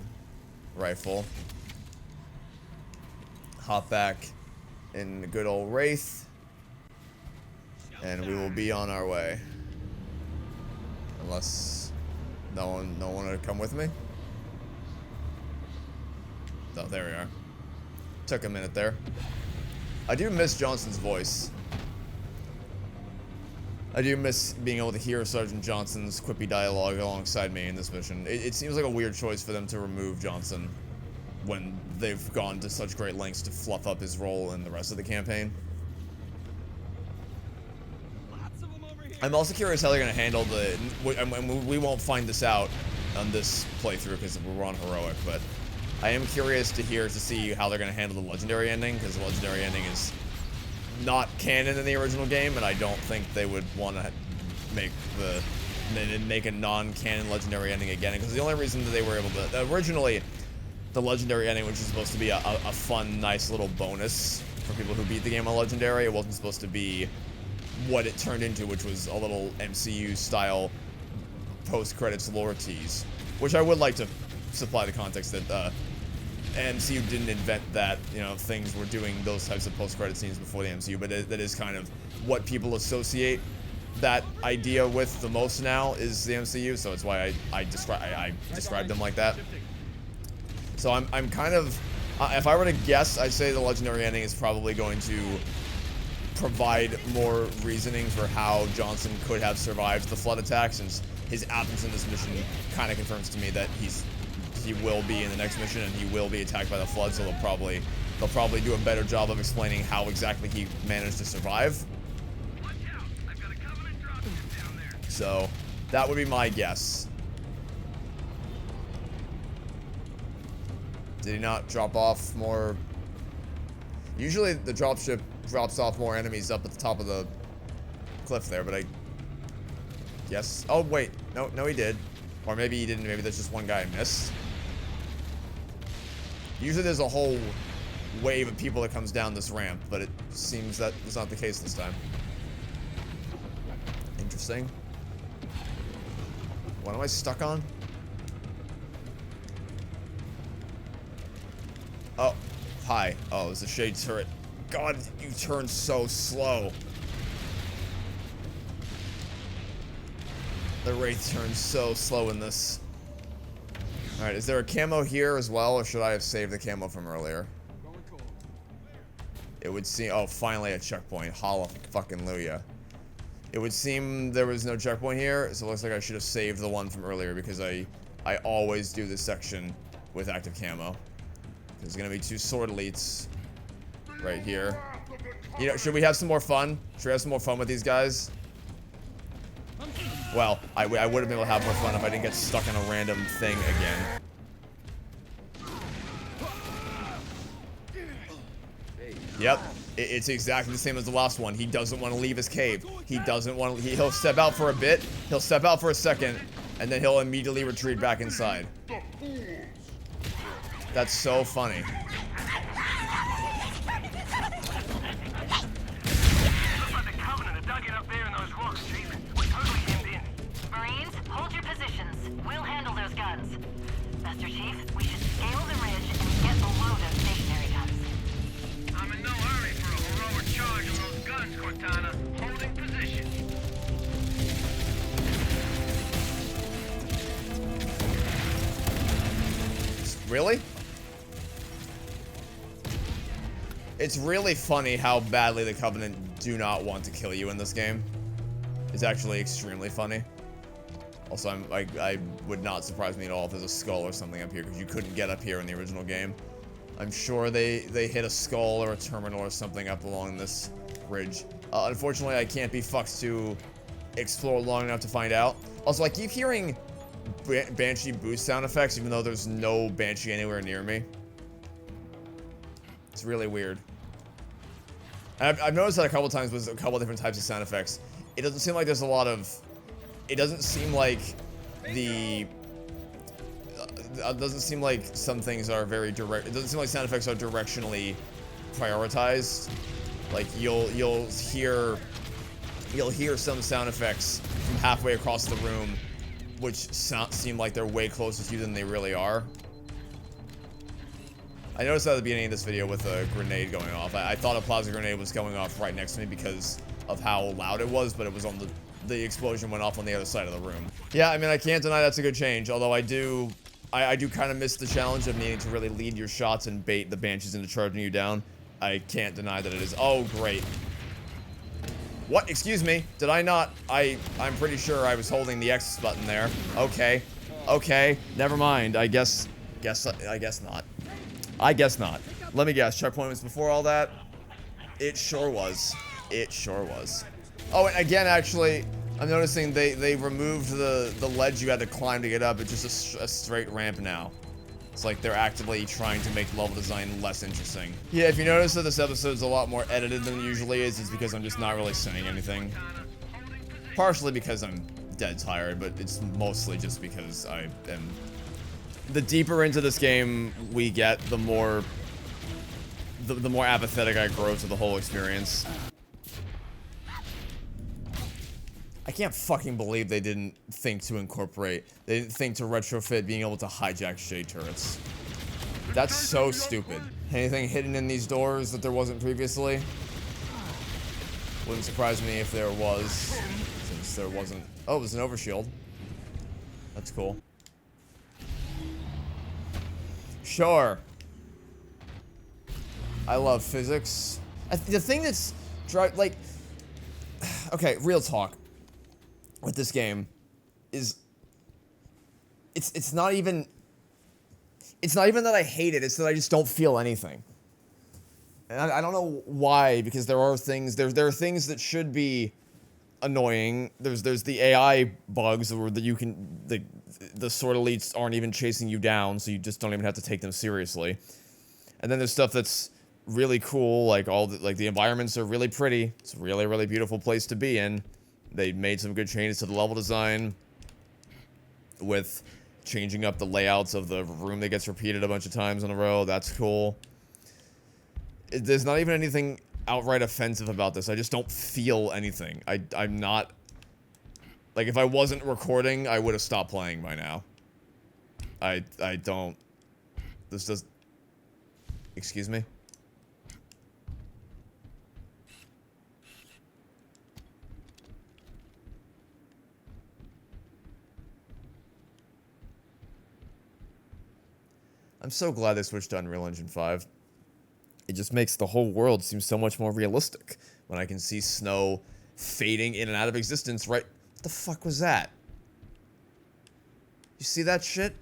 rifle. Hop back in the good old Wraith, and we will be on our way. Unless no one will come with me. Oh, there we are. Took a minute there. I do miss Johnson's voice. I do miss being able to hear Sergeant Johnson's quippy dialogue alongside me in this mission. It seems like a weird choice for them to remove Johnson when they've gone to such great lengths to fluff up his role in the rest of the campaign. I'm also curious how they're going to handle the... we won't find this out on this playthrough because we're on Heroic, but I am curious to see how they're going to handle the Legendary ending, because the Legendary ending is not canon in the original game, and I don't think they would want to make a non-canon Legendary ending again, because the only reason that they were able to... Originally, the Legendary ending, which is supposed to be a fun, nice little bonus for people who beat the game on Legendary, it wasn't supposed to be what it turned into, which was a little MCU-style post-credits lore tease. Which I would like to supply the context that MCU didn't invent that, you know, things were doing those types of post-credit scenes before the MCU, but that is kind of what people associate that idea with the most now is the MCU, so it's why I describe them like that. So I'm kind of, if I were to guess, I'd say the Legendary ending is probably going to provide more reasoning for how Johnson could have survived the flood attack, since his absence in this mission kind of confirms to me that he will be in the next mission and he will be attacked by the flood, so they'll probably do a better job of explaining how exactly he managed to survive. So that would be my guess. Did he not drop off more? Usually the dropship drops off more enemies up at the top of the cliff there, but I guess... Oh, wait. No, he did. Or maybe he didn't. Maybe there's just one guy I missed. Usually there's a whole wave of people that comes down this ramp, but it seems that was not the case this time. Interesting. What am I stuck on? Oh, hi. Oh, it's a shade turret. God, you turn so slow. The Wraith turns so slow in this. Alright, is there a camo here as well, or should I have saved the camo from earlier? It would seem... Oh, finally a checkpoint. Hallelujah. It would seem there was no checkpoint here, so it looks like I should have saved the one from earlier, because I always do this section with active camo. There's gonna be 2 sword elites right here. You know, should we have some more fun? Should we have some more fun with these guys? Well, I would have been able to have more fun if I didn't get stuck on a random thing again. Yep, it's exactly the same as the last one. He doesn't want to leave his cave. He doesn't want to... He'll step out for a bit, he'll step out for a second, and then he'll immediately retreat back inside. That's so funny. Marines, hold your positions. We'll handle those guns. Master Chief, we should scale the ridge and get below those stationary guns. I'm in no hurry for a heroic charge of those guns, Cortana. Holding position. Really? It's really funny how badly the Covenant do not want to kill you in this game. It's actually extremely funny. Also, I would not surprise me at all if there's a skull or something up here, because you couldn't get up here in the original game. I'm sure they hit a skull or a terminal or something up along this ridge. Unfortunately, I can't be fucked to explore long enough to find out. Also, I keep hearing Banshee boost sound effects, even though there's no Banshee anywhere near me. It's really weird. I've noticed that a couple times with a couple different types of sound effects. It doesn't seem like there's a lot of... It doesn't seem like the... It doesn't seem like some things are very direct. It doesn't seem like sound effects are directionally prioritized. Like you'll hear some sound effects from halfway across the room, which seem like they're way closer to you than they really are. I noticed that at the beginning of this video with a grenade going off. I thought a plasma grenade was going off right next to me because of how loud it was, but it was on the explosion went off on the other side of the room. Yeah, I mean, I can't deny that's a good change, although I do kind of miss the challenge of needing to really lead your shots and bait the Banshees into charging you down. I can't deny that it is. Oh, great. What? Excuse me. Did I not? I'm pretty sure I was holding the X button there. Okay. Okay. Never mind. I guess not. I guess not. Let me guess. Checkpoint was before all that? It sure was. It sure was. Oh, and again, actually, I'm noticing they removed the ledge you had to climb to get up. It's just a straight ramp now. It's like they're actively trying to make level design less interesting. Yeah, if you notice that this episode's a lot more edited than it usually is, it's because I'm just not really saying anything. Partially because I'm dead tired, but it's mostly just because I am... The deeper into this game we get, the more apathetic I grow to the whole experience. I can't fucking believe they didn't think to incorporate, they didn't think to retrofit being able to hijack shade turrets. That's so stupid. Anything hidden in these doors that there wasn't previously? Wouldn't surprise me if there was, since there wasn't. Oh, it was an overshield. That's cool. Sure. I love physics. The thing that's, like, okay, real talk. With this game is it's not even that I hate it, it's that I just don't feel anything. And I don't know why, because there are things there are things that should be annoying. There's the AI bugs where that you can the sword elites aren't even chasing you down, so you just don't even have to take them seriously. And then there's stuff that's really cool, like the environments are really pretty. It's a really, really beautiful place to be in. They made some good changes to the level design with changing up the layouts of the room that gets repeated a bunch of times in a row. That's cool. There's not even anything outright offensive about this. I just don't feel anything. I'm not... Like, if I wasn't recording, I would have stopped playing by now. I don't... This does... Excuse me? I'm so glad they switched to Unreal Engine 5. It just makes the whole world seem so much more realistic when I can see snow fading in and out of existence right... What the fuck was that? You see that shit?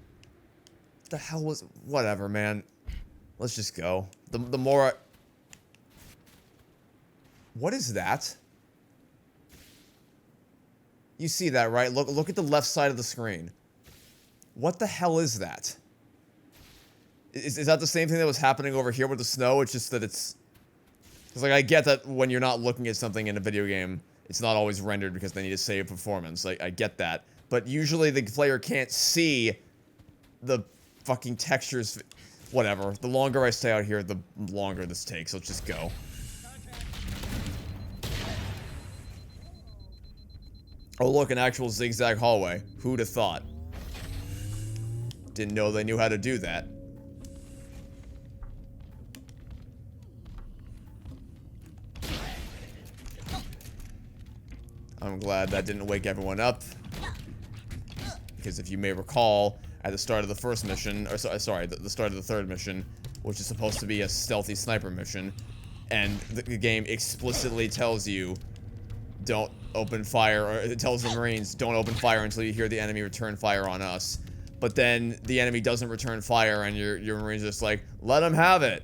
What the hell was... Whatever, man. Let's just go. The more I... What is that? You see that, right? Look at the left side of the screen. What the hell is that? Is that the same thing that was happening over here with the snow? It's just that it's like, I get that when you're not looking at something in a video game, it's not always rendered because they need to save performance. Like, I get that. But usually the player can't see the fucking textures. Whatever. The longer I stay out here, the longer this takes. Let's just go. Oh, look, an actual zigzag hallway. Who'd have thought? Didn't know they knew how to do that. I'm glad that didn't wake everyone up. Because if you may recall, at the start of the first mission, or sorry, the start of the third mission, which is supposed to be a stealthy sniper mission, and the game explicitly tells you don't open fire, or it tells the Marines don't open fire until you hear the enemy return fire on us. But then the enemy doesn't return fire and your Marines just like, let them have it.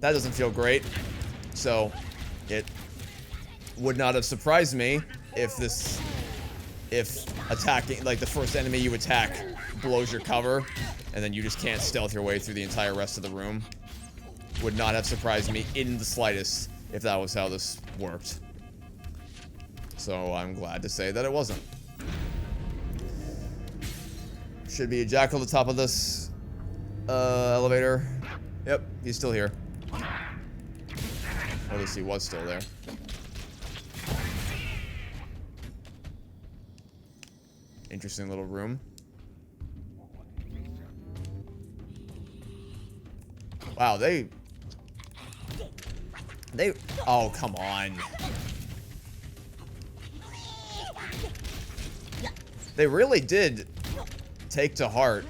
That doesn't feel great. So it would not have surprised me if attacking, like the first enemy you attack blows your cover and then you just can't stealth your way through the entire rest of the room. Would not have surprised me in the slightest if that was how this worked. So I'm glad to say that it wasn't. Should be a jackal at the top of this elevator. Yep, he's still here. Or at least he was still there. Interesting little room. Wow, they... Oh, come on. They really did take to heart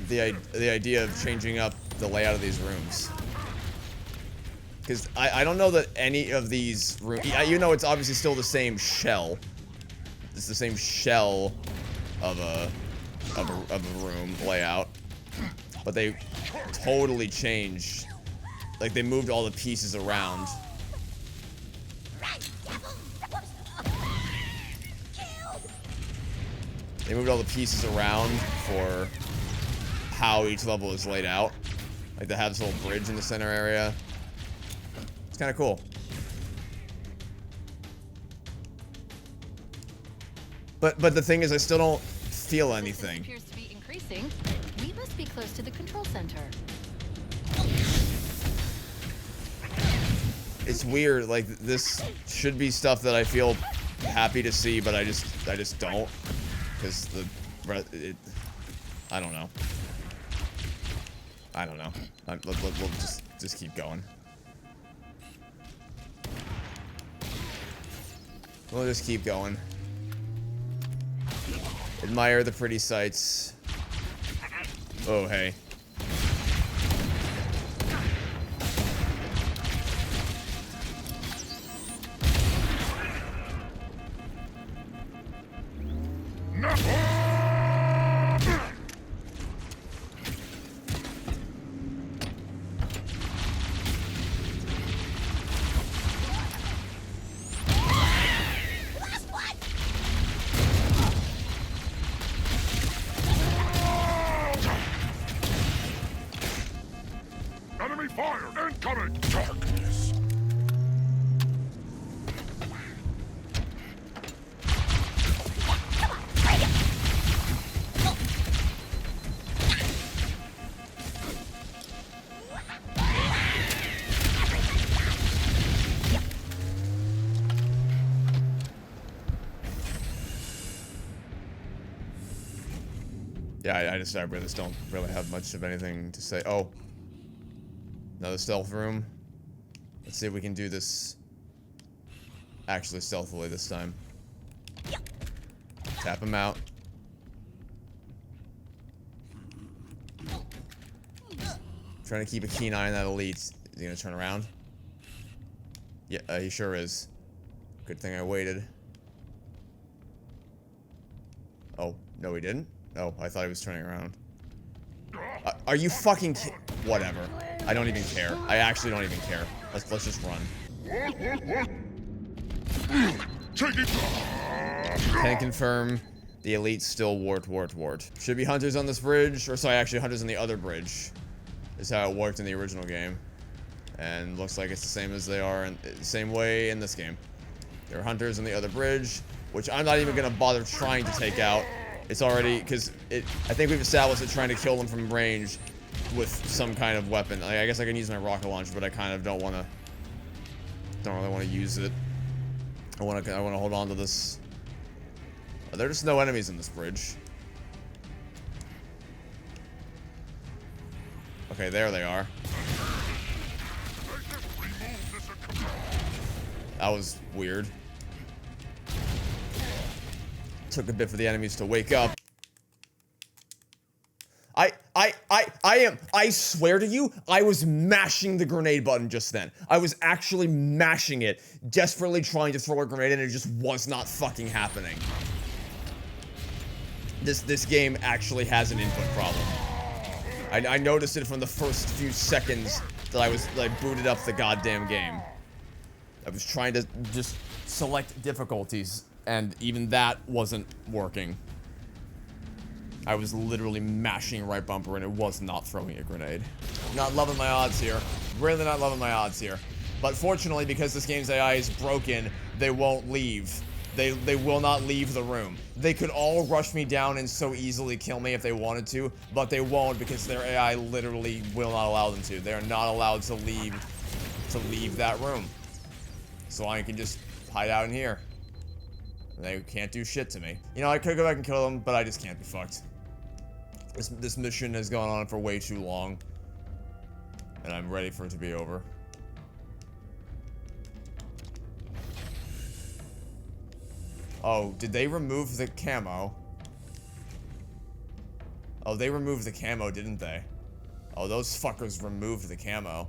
the idea of changing up the layout of these rooms. Because I don't know that any of these rooms... You know, it's obviously still the same shell. It's the same shell of a room layout. But they totally changed. Like, they moved all the pieces around. They moved all the pieces around for how each level is laid out. Like, they have this little bridge in the center area. It's kind of cool. But the thing is, I still don't feel anything. Appears to be increasing. We must be close to the control center. It's weird. Like, this should be stuff that I feel happy to see, but I just don't. Because I don't know. I don't know. We'll just keep going. We'll just keep going. Admire the pretty sights. Oh, hey. Enemy fire incoming! Darkness. Yeah, I really just don't really have much of anything to say. Oh. Another stealth room. Let's see if we can do this actually stealthily this time. Tap him out. Trying to keep a keen eye on that elite. Is he gonna turn around? Yeah, he sure is. Good thing I waited. Oh, no he didn't? Oh, I thought he was turning around. Are you fucking whatever. I don't even care. I actually don't even care. Let's just run. Can confirm the elite's still wart. Should be hunters on this bridge, or sorry, actually hunters on the other bridge. Is how it worked in the original game. And looks like it's the same as they are in the same way in this game. There are hunters on the other bridge, which I'm not even gonna bother trying to take out. It's already, because I think we've established that trying to kill them from range with some kind of weapon. Like, I guess I can use my rocket launcher, but I kind of don't really want to use it. I want to hold on to this. There's just no enemies in this bridge. Okay, there they are. That was weird. Took a bit for the enemies to wake up. I swear to you, I was mashing the grenade button just then. I was actually mashing it, desperately trying to throw a grenade and it just was not fucking happening. This game actually has an input problem. I noticed it from the first few seconds that I booted up the goddamn game. I was trying to just select difficulties, and even that wasn't working. I was literally mashing right bumper, and it was not throwing a grenade. Not loving my odds here. Really not loving my odds here. But fortunately, because this game's AI is broken, they won't leave. They will not leave the room. They could all rush me down and so easily kill me if they wanted to, but they won't because their AI literally will not allow them to. They are not allowed to leave that room. So I can just hide out in here. They can't do shit to me. You know, I could go back and kill them, but I just can't be fucked. This mission has gone on for way too long, and I'm ready for it to be over. Oh, did they remove the camo? Oh, they removed the camo, didn't they? Oh, those fuckers removed the camo.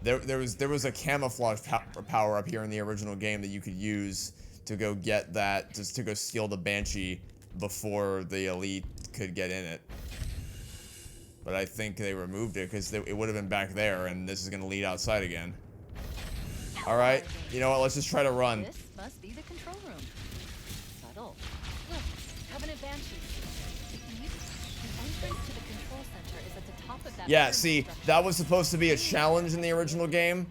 There was a camouflage power up here in the original game that you could use to go get that, just to go steal the Banshee before the elite could get in it. But I think they removed it because it would have been back there, and this is gonna lead outside again. All right, you know what? Let's just try to run. This must be the control room. Subtle. Look, Covenant Banshee. The entrance to the control center is at the top of that. Yeah, see, that was supposed to be a challenge in the original game.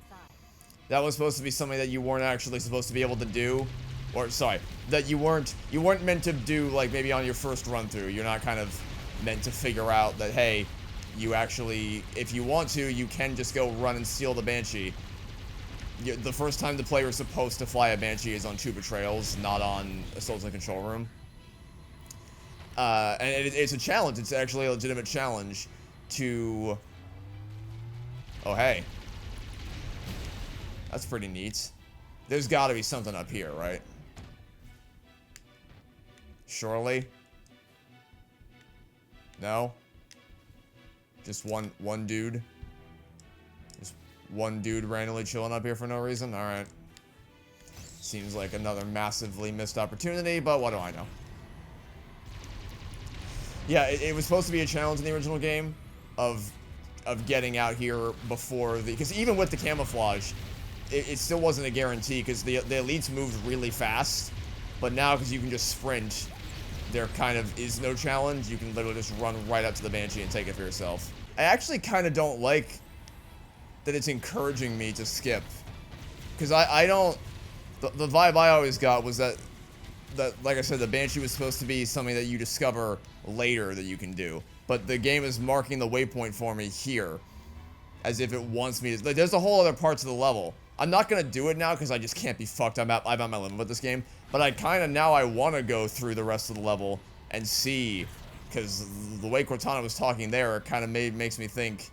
That was supposed to be something that you weren't actually supposed to be able to do. Or, sorry, that you weren't meant to do, like, maybe on your first run through. You're not kind of meant to figure out that, hey, you actually, if you want to, you can just go run and steal the Banshee. The first time the player is supposed to fly a Banshee is on 2 Betrayals, not on Assault on the Control Room. And it's a challenge. It's actually a legitimate challenge to... Oh, hey. That's pretty neat. There's gotta be something up here, right? Surely? No? Just one dude? Just one dude randomly chilling up here for no reason? Alright. Seems like another massively missed opportunity, but what do I know? Yeah, it was supposed to be a challenge in the original game of getting out here before the... Because even with the camouflage, it still wasn't a guarantee because the elites moved really fast. But now, because you can just sprint, there kind of is no challenge. You can literally just run right up to the Banshee and take it for yourself. I actually kind of don't like that it's encouraging me to skip. Because I don't... The vibe I always got was that, like I said, the Banshee was supposed to be something that you discover later that you can do. But the game is marking the waypoint for me here. As if it wants me to... Like, there's a whole other parts of the level. I'm not going to do it now because I just can't be fucked. I'm at my limit with this game. But I kind of now I want to go through the rest of the level and see... Because the way Cortana was talking there, it kind of makes me think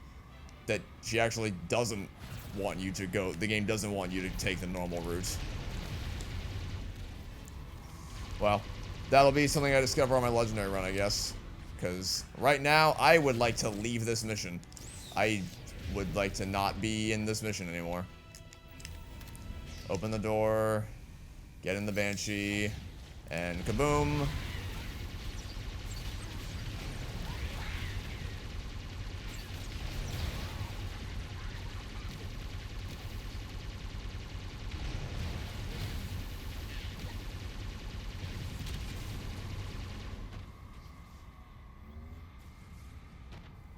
that she actually doesn't want you to go... The game doesn't want you to take the normal route. Well, that'll be something I discover on my legendary run, I guess. Because right now, I would like to leave this mission. I would like to not be in this mission anymore. Open the door, get in the Banshee, and kaboom.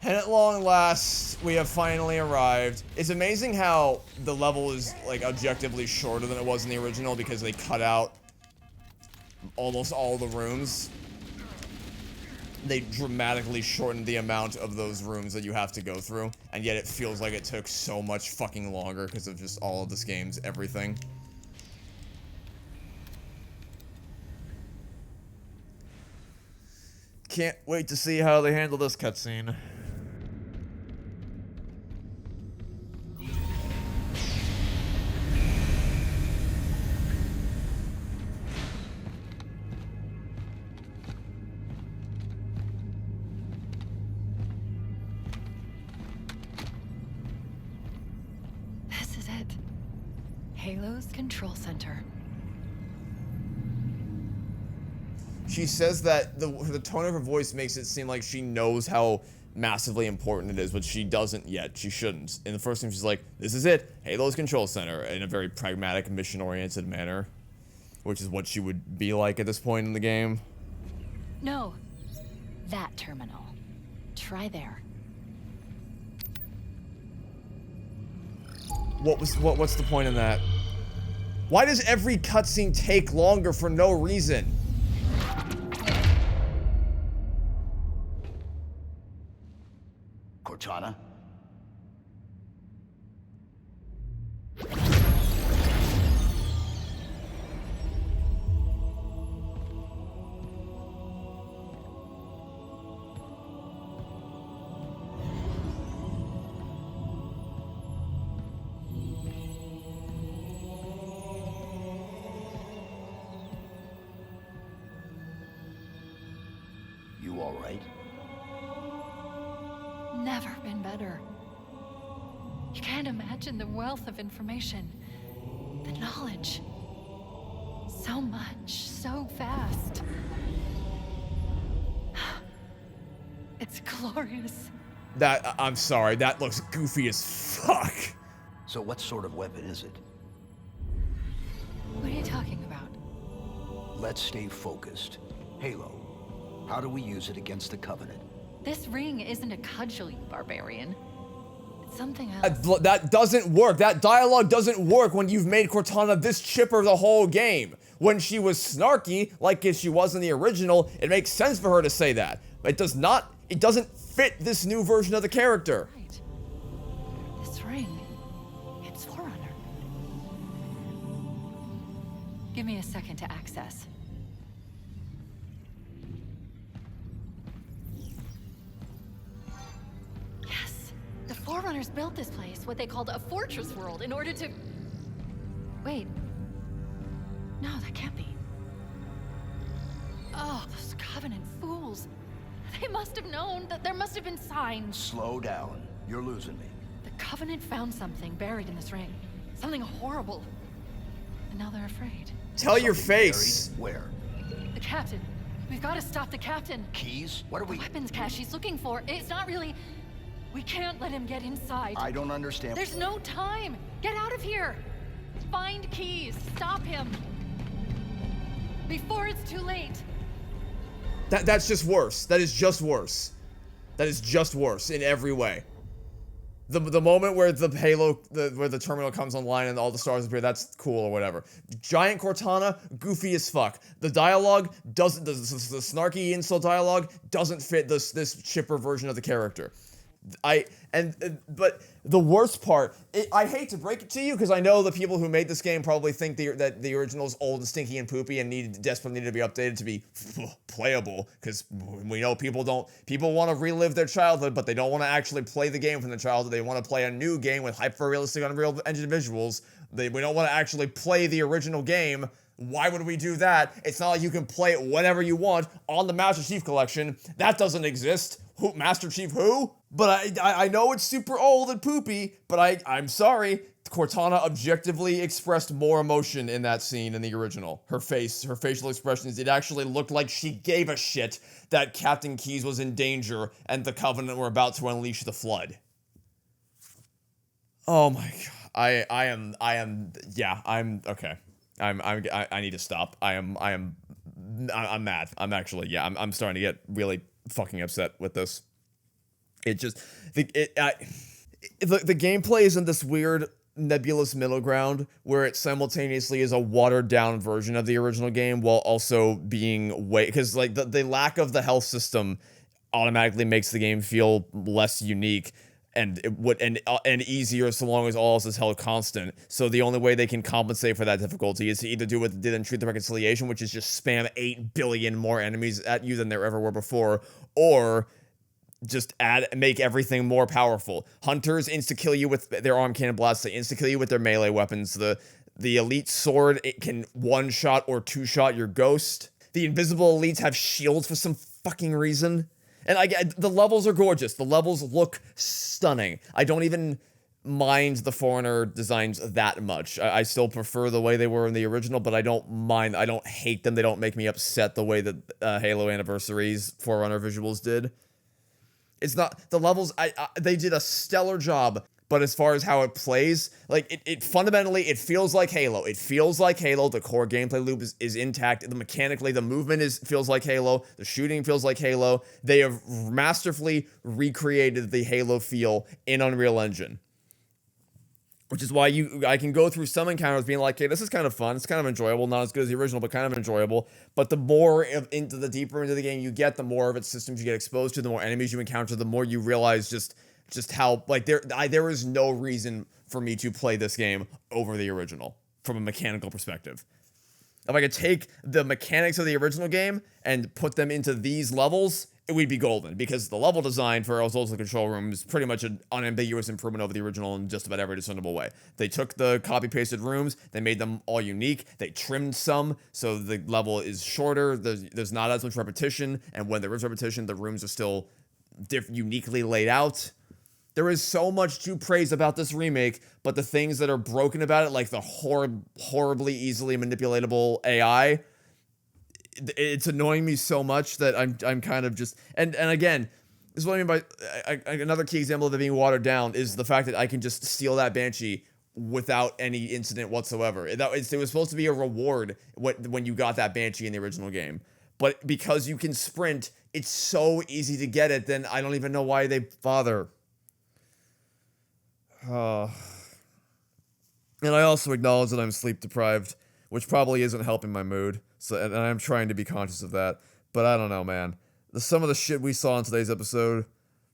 And at long last, we have finally arrived. It's amazing how the level is, like, objectively shorter than it was in the original because they cut out almost all the rooms. They dramatically shortened the amount of those rooms that you have to go through, and yet it feels like it took so much fucking longer because of just all of this game's everything. Can't wait to see how they handle this cutscene. Halo's control center. She says that the tone of her voice makes it seem like she knows how massively important it is, but she doesn't yet. She shouldn't. In the first time, she's like, this is it, Halo's control center, in a very pragmatic, mission-oriented manner, which is what she would be like at this point in the game. No. That terminal. Try there. What's the point in that? Why does every cutscene take longer for no reason? Cortana? You all right? Never been better. You can't imagine the wealth of information. The knowledge. So much, so fast. It's glorious. I'm sorry, that looks goofy as fuck. So what sort of weapon is it? What are you talking about? Let's stay focused. Halo. How do we use it against the Covenant? This ring isn't a cudgel, you barbarian. It's something else. That doesn't work. That dialogue doesn't work when you've made Cortana this chipper the whole game. When she was snarky, like if she was in the original, it makes sense for her to say that. But it does not. It doesn't fit this new version of the character. Right. This ring. It's Forerunner. Give me a second to access. Yes. The Forerunners built this place, what they called a fortress world, in order to... Wait. No, that can't be. Oh, those Covenant fools. They must have known that there must have been signs. Slow down. You're losing me. The Covenant found something buried in this ring. Something horrible. And now they're afraid. Tell your Something face. buried? Where? The captain. We've got to stop the captain. Keys? What are The we... weapons cache he's looking for. It's not really... We can't let him get inside. I don't understand. There's no time. Get out of here. Find keys. Stop him. Before it's too late. That's just worse. That is just worse. That is just worse in every way. The moment where the Halo, where the terminal comes online and all the stars appear, that's cool or whatever. Giant Cortana, goofy as fuck. The dialogue doesn't, the snarky insult dialogue doesn't fit this chipper version of the character. But the worst part, I hate to break it to you because I know the people who made this game probably think that the original is old and stinky and poopy and desperately needed to be updated to be playable, because we know people want to relive their childhood, but they don't want to actually play the game from their childhood. They want to play a new game with hyper-realistic Unreal Engine visuals. We don't want to actually play the original game. Why would we do that? It's not like you can play it whenever you want on the Master Chief Collection. That doesn't exist. Who, Master Chief who? But I know it's super old and poopy, but I'm sorry. Cortana objectively expressed more emotion in that scene in the original. Her facial expressions, it actually looked like she gave a shit that Captain Keyes was in danger and the Covenant were about to unleash the Flood. Oh my god. I need to stop. I'm mad. I'm starting to get really fucking upset with this. It just, the gameplay is in this weird nebulous middle ground where it simultaneously is a watered down version of the original game while also being because like the lack of the health system automatically makes the game feel less unique and easier so long as all else is held constant. So the only way they can compensate for that difficulty is to either do what they did in Truth and Reconciliation, which is just spam 8 billion more enemies at you than there ever were before, or just make everything more powerful. Hunters insta-kill you with their arm cannon blasts. They insta-kill you with their melee weapons. The elite sword, it can one-shot or two-shot your ghost. The invisible elites have shields for some fucking reason. And the levels are gorgeous. The levels look stunning. I don't even mind the Foreigner designs that much. I still prefer the way they were in the original, but I don't mind. I don't hate them. They don't make me upset the way that Halo Anniversary's Forerunner visuals did. It's not the levels. They did a stellar job, but as far as how it plays, like it fundamentally, it feels like Halo. It feels like Halo. The core gameplay loop is intact. Mechanically, the movement feels like Halo. The shooting feels like Halo. They have masterfully recreated the Halo feel in Unreal Engine. Which is why I can go through some encounters being like, hey, this is kind of fun. It's kind of enjoyable. Not as good as the original, but kind of enjoyable. But the more into the deeper into the game you get, the more of its systems you get exposed to, the more enemies you encounter, the more you realize just how, like, there is no reason for me to play this game over the original from a mechanical perspective. If I could take the mechanics of the original game and put them into these levels, it would be golden, because the level design for also the control room is pretty much an unambiguous improvement over the original in just about every discernible way. They took the copy-pasted rooms, they made them all unique, they trimmed some, so the level is shorter, there's not as much repetition, and when there is repetition, the rooms are still uniquely laid out. There is so much to praise about this remake, but the things that are broken about it, like the horribly easily manipulatable AI, it's annoying me so much that I'm kind of just, and again, this is what I mean by another key example of it being watered down is the fact that I can just steal that Banshee without any incident whatsoever. It was supposed to be a reward when you got that Banshee in the original game, but because you can sprint, it's so easy to get it. Then I don't even know why they bother. And I also acknowledge that I'm sleep deprived, which probably isn't helping my mood. So, and I'm trying to be conscious of that. But I don't know, man. Some of the shit we saw in today's episode,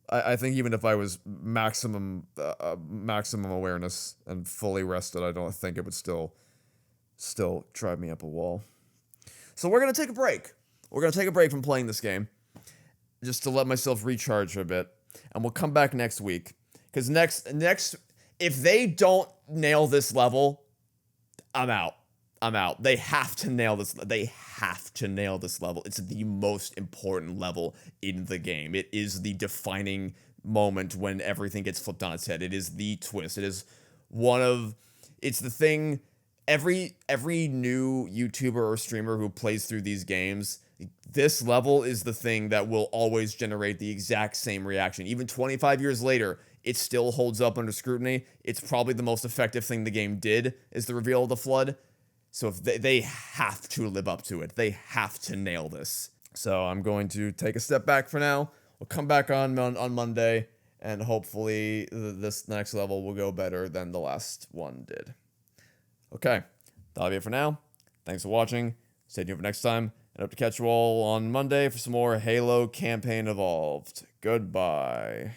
I think even if I was maximum awareness and fully rested, I don't think it would still drive me up a wall. So we're gonna take a break. We're gonna take a break from playing this game, just to let myself recharge for a bit, and we'll come back next week. Because next, if they don't nail this level, I'm out. They have to nail this. They have to nail this level. It's the most important level in the game. It is the defining moment when everything gets flipped on its head. It is the twist. It is it's the thing. Every new YouTuber or streamer who plays through these games, this level is the thing that will always generate the exact same reaction. Even 25 years later, it still holds up under scrutiny. It's probably the most effective thing the game did, is the reveal of the Flood. So if they have to live up to it. They have to nail this. So I'm going to take a step back for now. We'll come back on Monday, and hopefully this next level will go better than the last one did. Okay, that'll be it for now. Thanks for watching. Stay tuned for next time, and hope to catch you all on Monday for some more Halo Campaign Evolved. Goodbye.